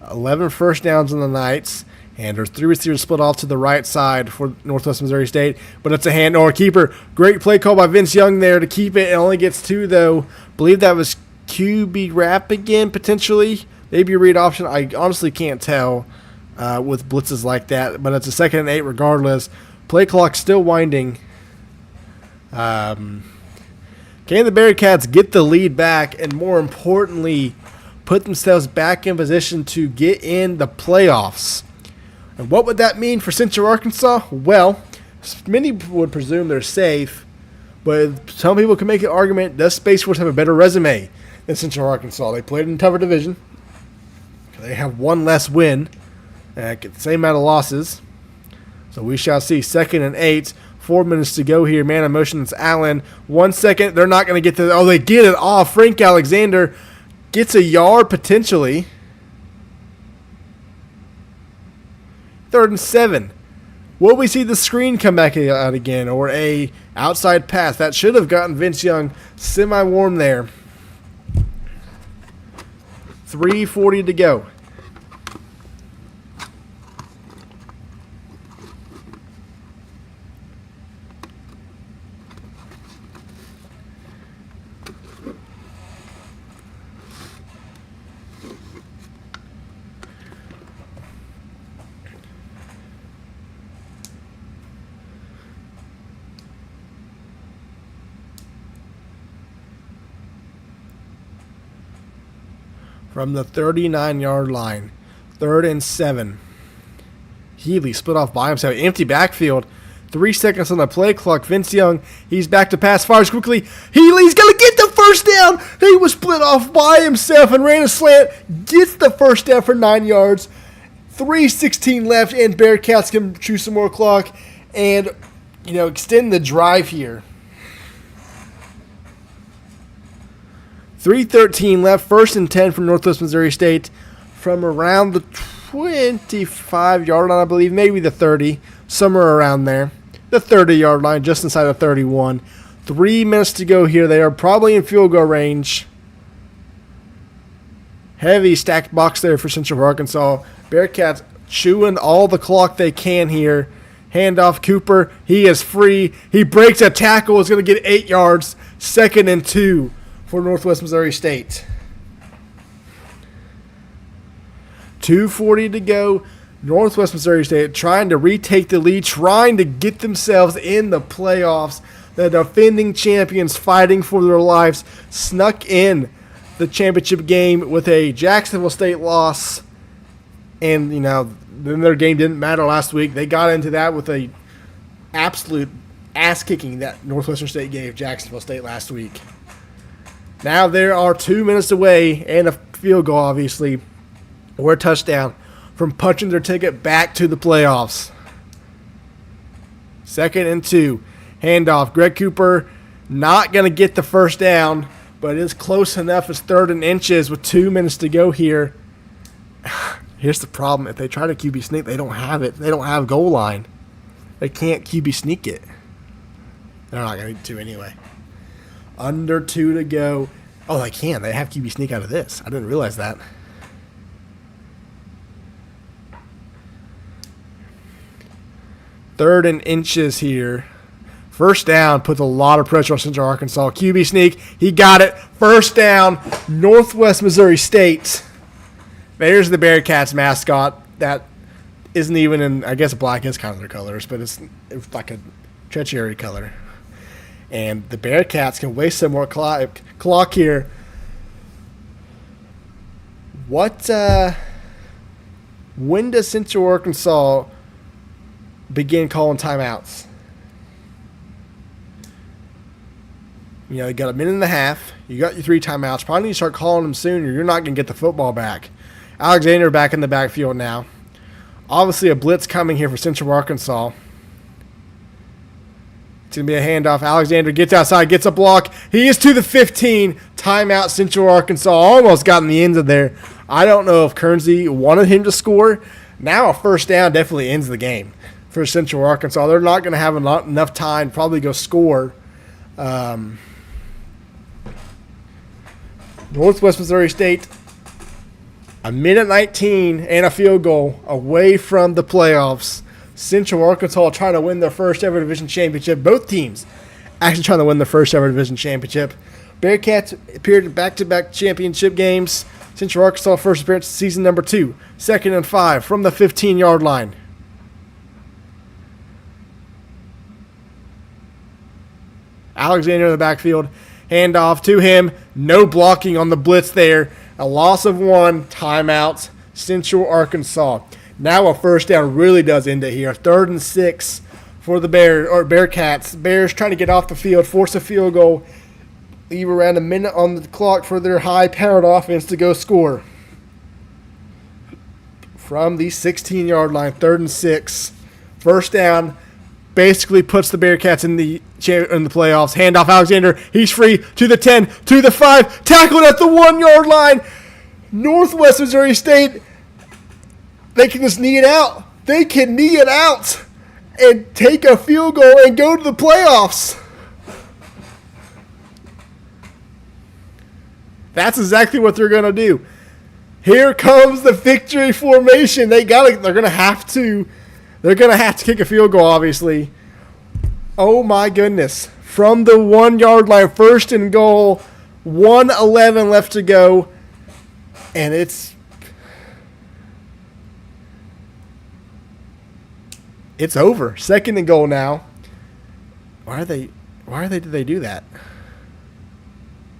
11 first downs on the Knights. And there's 3 receivers split off to the right side for Northwest Missouri State. But it's a hand or a keeper. Great play call by Vince Young there to keep it. It only gets 2, though. Believe that was QB wrap again, potentially. Maybe a read option. I honestly can't tell with blitzes like that. But it's a 2nd and 8 regardless. Play clock still winding. Can the Bearcats get the lead back and, more importantly, put themselves back in position to get in the playoffs? And what would that mean for Central Arkansas? Well, many would presume they're safe, but some people can make an argument, does Space Force have a better resume than Central Arkansas? They played in a tougher division. They have 1 less win, and get the same amount of losses. So we shall see. 2nd and 8, 4 minutes to go here. Man in motion, it's Allen. 1 second, they're not going to get to – they get it off. Frank Alexander gets a yard potentially. 3rd and 7. Will we see the screen come back out again or a outside pass? That should have gotten Vince Young semi-warm there. 3:40 to go. From the 39-yard line, 3rd and 7. Healy split off by himself. Empty backfield. 3 seconds on the play clock. Vince Young, he's back to pass, fires quickly. He's going to get the first down. He was split off by himself and ran a slant. Gets the first down for 9 yards. 3:16 left, and Bearcats can choose some more clock and, extend the drive here. 3:13 left, 1st and 10 from Northwest Missouri State from around the 25-yard line, I believe, maybe the 30, somewhere around there. The 30-yard line, just inside of 31. 3 minutes to go here. They are probably in field goal range. Heavy stacked box there for Central Arkansas. Bearcats chewing all the clock they can here. Handoff Cooper. He is free. He breaks a tackle. Is going to get 8 yards. 2nd and 2 for Northwest Missouri State. 2:40 to go. Northwest Missouri State trying to retake the lead, trying to get themselves in the playoffs. The defending champions fighting for their lives snuck in the championship game with a Jacksonville State loss. And, then their game didn't matter last week. They got into that with a absolute ass-kicking that Northwestern State gave Jacksonville State last week. Now there are 2 minutes away and a field goal, obviously, or a touchdown from punching their ticket back to the playoffs. 2nd and 2. Handoff. Greg Cooper not going to get the first down, but it is close enough. It's 3rd and inches with 2 minutes to go here. Here's the problem. If they try to QB sneak, they don't have it. They don't have goal line. They can't QB sneak it. They're not going to anyway. Under 2 to go. Oh, they can. They have QB sneak out of this. I didn't realize that. Third and inches here. First down puts a lot of pressure on Central Arkansas. QB sneak. He got it. First down. Northwest Missouri State. There's the Bearcats mascot. That isn't even in, I guess black is kind of their colors, but it's like a treachery color. And the Bearcats can waste some more clock here. When does Central Arkansas begin calling timeouts? You got a minute and a half. You got your 3 timeouts. Probably need to start calling them sooner. You're not going to get the football back. Alexander back in the backfield now. Obviously a blitz coming here for Central Arkansas. It's going to be a handoff. Alexander gets outside, gets a block. He is to the 15. Timeout Central Arkansas. Almost got in the end of there. I don't know if Kernsey wanted him to score. Now a first down definitely ends the game for Central Arkansas. They're not going to have enough time to probably go score. Northwest Missouri State, a minute 19 and a field goal away from the playoffs. Central Arkansas trying to win their first ever division championship. Both teams actually trying to win their first ever division championship. Bearcats appeared in back-to-back championship games. Central Arkansas first appearance season number 2. 2nd and 5 from the 15-yard line. Alexander in the backfield. Handoff to him. No blocking on the blitz there. A loss of 1. Timeout. Central Arkansas. Now a first down really does end it here. 3rd and 6 for the Bearcats. Bears trying to get off the field, force a field goal. Leave around a minute on the clock for their high-powered offense to go score. From the 16-yard line, 3rd and 6. First down. Basically puts the Bearcats in the playoffs. Handoff Alexander. He's free to the 10, to the 5. Tackled at the 1-yard line. Northwest Missouri State, they can just knee it out. They can knee it out and take a field goal and go to the playoffs. That's exactly what they're going to do. Here comes the victory formation. They're going to have to kick a field goal, obviously. Oh, my goodness. From the 1-yard line, 1st and goal, 1:11 left to go. And it's over. 2nd and goal now. Did they do that?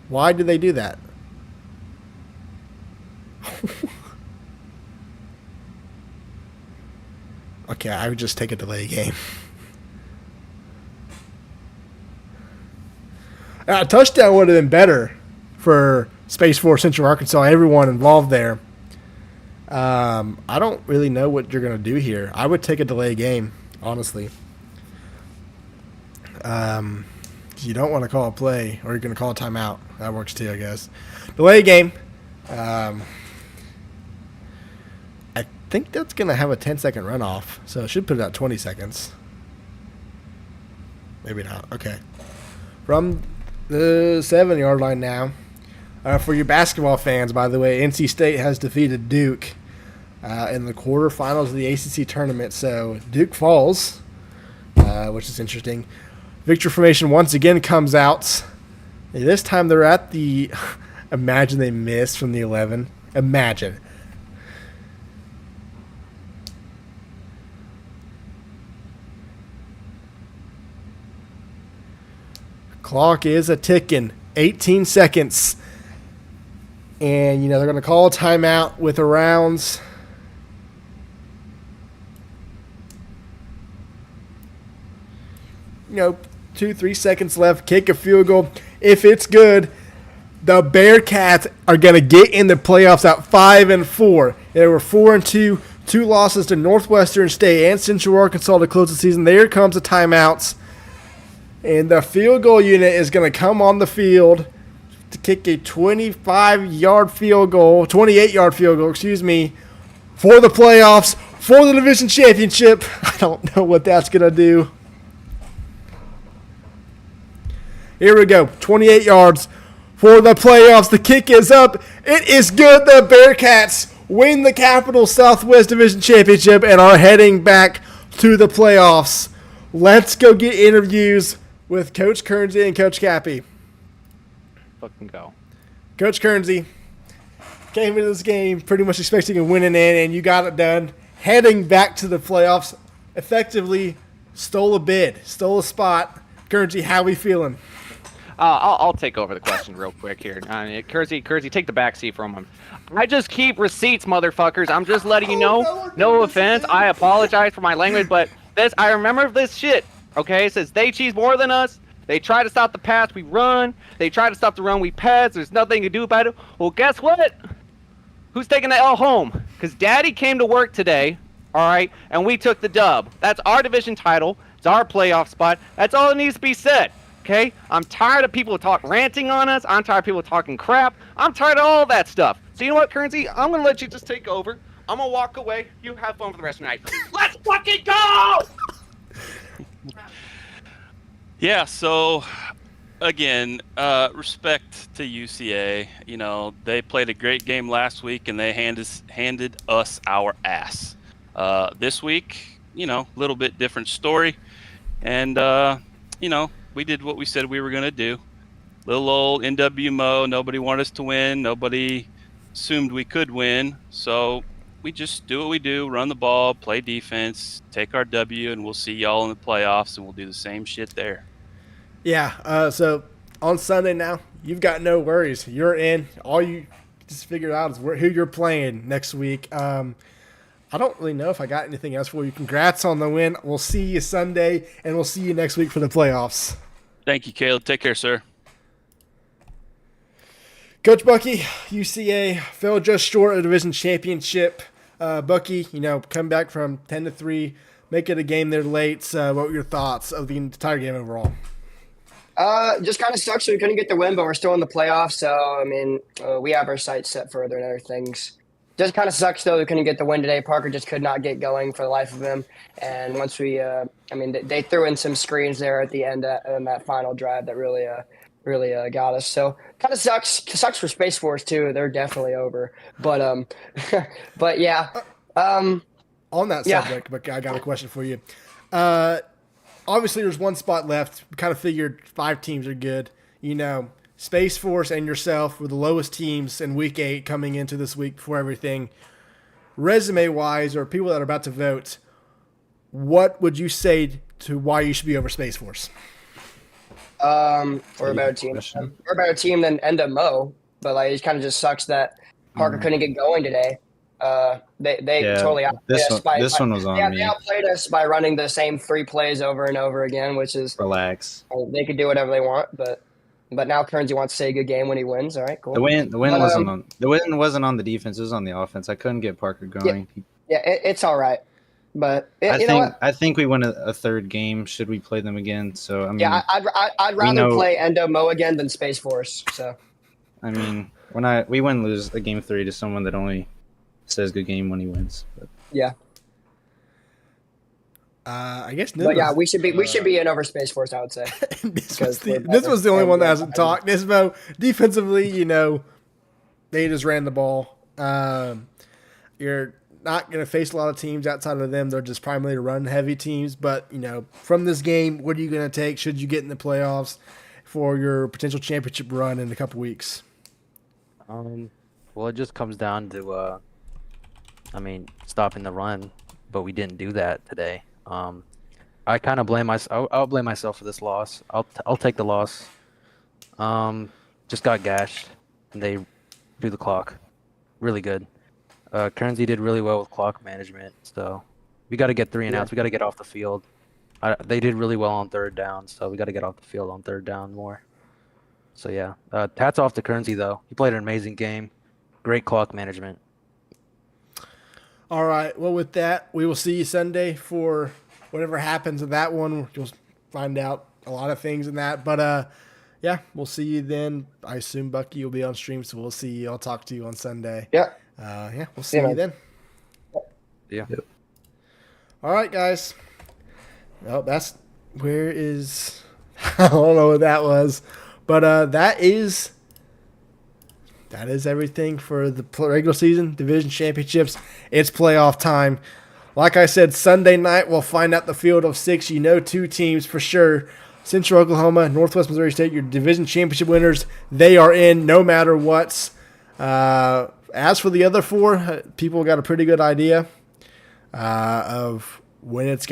Why did they do that? Okay, I would just take a delay game. A touchdown would have been better for Space Force Central Arkansas, everyone involved there. I don't really know what you're going to do here. I would take a delay game, honestly. You don't want to call a play, or you're going to call a timeout. That works too, I guess. Delay game. I think that's going to have a 10-second runoff, so it should put it at 20 seconds. Maybe not. Okay. From the 7-yard line now. For your basketball fans, by the way, NC State has defeated Duke in the quarterfinals of the ACC tournament. So Duke falls, which is interesting. Victory formation once again comes out. This time they're at the – imagine they missed from the 11. Imagine. Clock is a ticking. 18 seconds. And, they're going to call a timeout with around 2-3 seconds left. Kick a field goal. If it's good, the Bearcats are going to get in the playoffs at 5-4. They were 4-2, 2 losses to Northwestern State and Central Arkansas to close the season. There comes the timeouts. And the field goal unit is going to come on the field to kick a 28-yard field goal, for the playoffs, for the division championship. I don't know what that's going to do. Here we go. 28 yards for the playoffs. The kick is up. It is good. The Bearcats win the Capital Southwest Division Championship and are heading back to the playoffs. Let's go get interviews with Coach Kernsey and Coach Cappy. Fucking go. Coach Kernsey came into this game pretty much expecting a win in, and you got it done. Heading back to the playoffs, effectively stole a spot. Kernsey, how we feeling? I'll take over the question real quick here. Kersey, take the back seat from him. I just keep receipts, motherfuckers. I'm just letting you know. No offense. I apologize for my language, but I remember this shit. Okay, it says they cheese more than us. They try to stop the pass, we run. They try to stop the run, we pass. There's nothing to do about it. Well, guess what? Who's taking the L home? Because Daddy came to work today, all right, and we took the dub. That's our division title. It's our playoff spot. That's all that needs to be said, okay? I'm tired of people ranting on us. I'm tired of people talking crap. I'm tired of all that stuff. So you know what, Kernsey? I'm going to let you just take over. I'm going to walk away. You have fun for the rest of the night. Let's fucking go! Yeah, so again, respect to UCA. They played a great game last week and they handed us our ass. This week, a little bit different story. And, we did what we said we were going to do. Little old NWMO, nobody wanted us to win. Nobody assumed we could win. So we just do what we do, run the ball, play defense, take our W, and we'll see y'all in the playoffs, and we'll do the same shit there. Yeah, so on Sunday now, you've got no worries. You're in. All you just figured out is who you're playing next week. I don't really know if I got anything else for you. Congrats on the win. We'll see you Sunday, and we'll see you next week for the playoffs. Thank you, Caleb. Take care, sir. Coach Bucky, UCA fell just short of the division championship. Bucky, come back from 10-3, make it a game there late. What were your thoughts of the entire game overall? Just kind of sucks we couldn't get the win, but we're still in the playoffs. So, we have our sights set further and other things. Just kind of sucks, though, we couldn't get the win today. Parker just could not get going for the life of him. And once we they threw in some screens there at the end in that final drive that really got us. So kind of sucks for Space Force too. They're definitely over. But but yeah. On that subject, but I got a question for you. Obviously, there's one spot left. We kind of figured 5 teams are good. Space Force and yourself were the lowest teams in Week 8 coming into this week before everything. Resume-wise, or people that are about to vote, what would you say to why you should be over Space Force? We're a better team. We're a better team than NWO, but it kind of just sucks that Parker couldn't get going today. They totally outplayed us. This one was on me. They outplayed us by running the same 3 plays over and over again, which is relax. They could do whatever they want, but But now Kearnsey wants to say a good game when he wins. All right, cool. The win But, wasn't on the defense. It was on the offense. I couldn't get Parker going. Yeah, it's all right. But I you know what? think we win a third game. Should we play them again? So I mean, Yeah, I'd rather know- play Endo Mo again than Space Force. So I mean, we wouldn't lose a game 3 to someone that only says good game when he wins. But yeah, I guess. but yeah, we should be in over Space Force. I would say. this because was we're the only better. one that hasn't talked. Nismo, defensively, they just ran the ball. You're not going to face a lot of teams outside of them. They're just primarily run-heavy teams. But, from this game, what are you going to take should you get in the playoffs for your potential championship run in a couple weeks? Well, it just comes down to, stopping the run, but we didn't do that today. I kind of blame myself. I'll blame myself for this loss. I'll take the loss. Just got gashed, and they threw the clock. Really good. Kearnsey did really well with clock management, so we got to get 3 and outs. We got to get off the field. They did really well on third down, so we got to get off the field on third down more. So yeah, hats off to Kearnsey though. He played an amazing game. Great clock management. All right. Well, with that, we will see you Sunday for whatever happens in that one. You'll find out a lot of things in that. But, yeah, we'll see you then. I assume Bucky will be on stream, so we'll see you. I'll talk to you on Sunday. Yeah. Yeah, we'll see Yeah, you then. Yeah. All right, guys. Well, where is – I don't know what that was. But that is everything for the regular season, division championships. It's playoff time. Like I said, Sunday night we'll find out the field of 6. 2 teams for sure. Central Oklahoma, Northwest Missouri State, your division championship winners. They are in no matter what. As for the other 4, people got a pretty good idea of who it's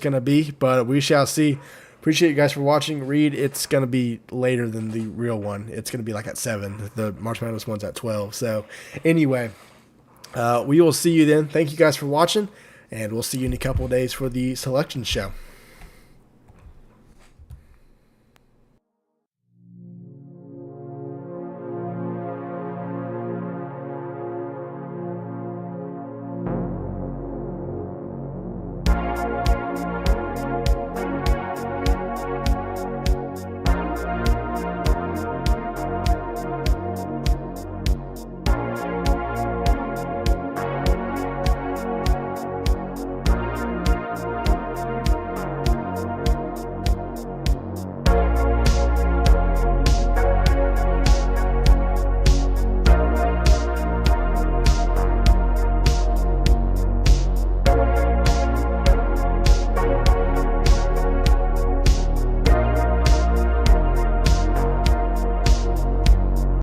gonna be, but we shall see. Appreciate you guys for watching. Reed, it's going to be later than the real one. It's going to be like at 7. The March Madness one's at 12. So, anyway, we will see you then. Thank you guys for watching, and we'll see you in a couple of days for the selection show.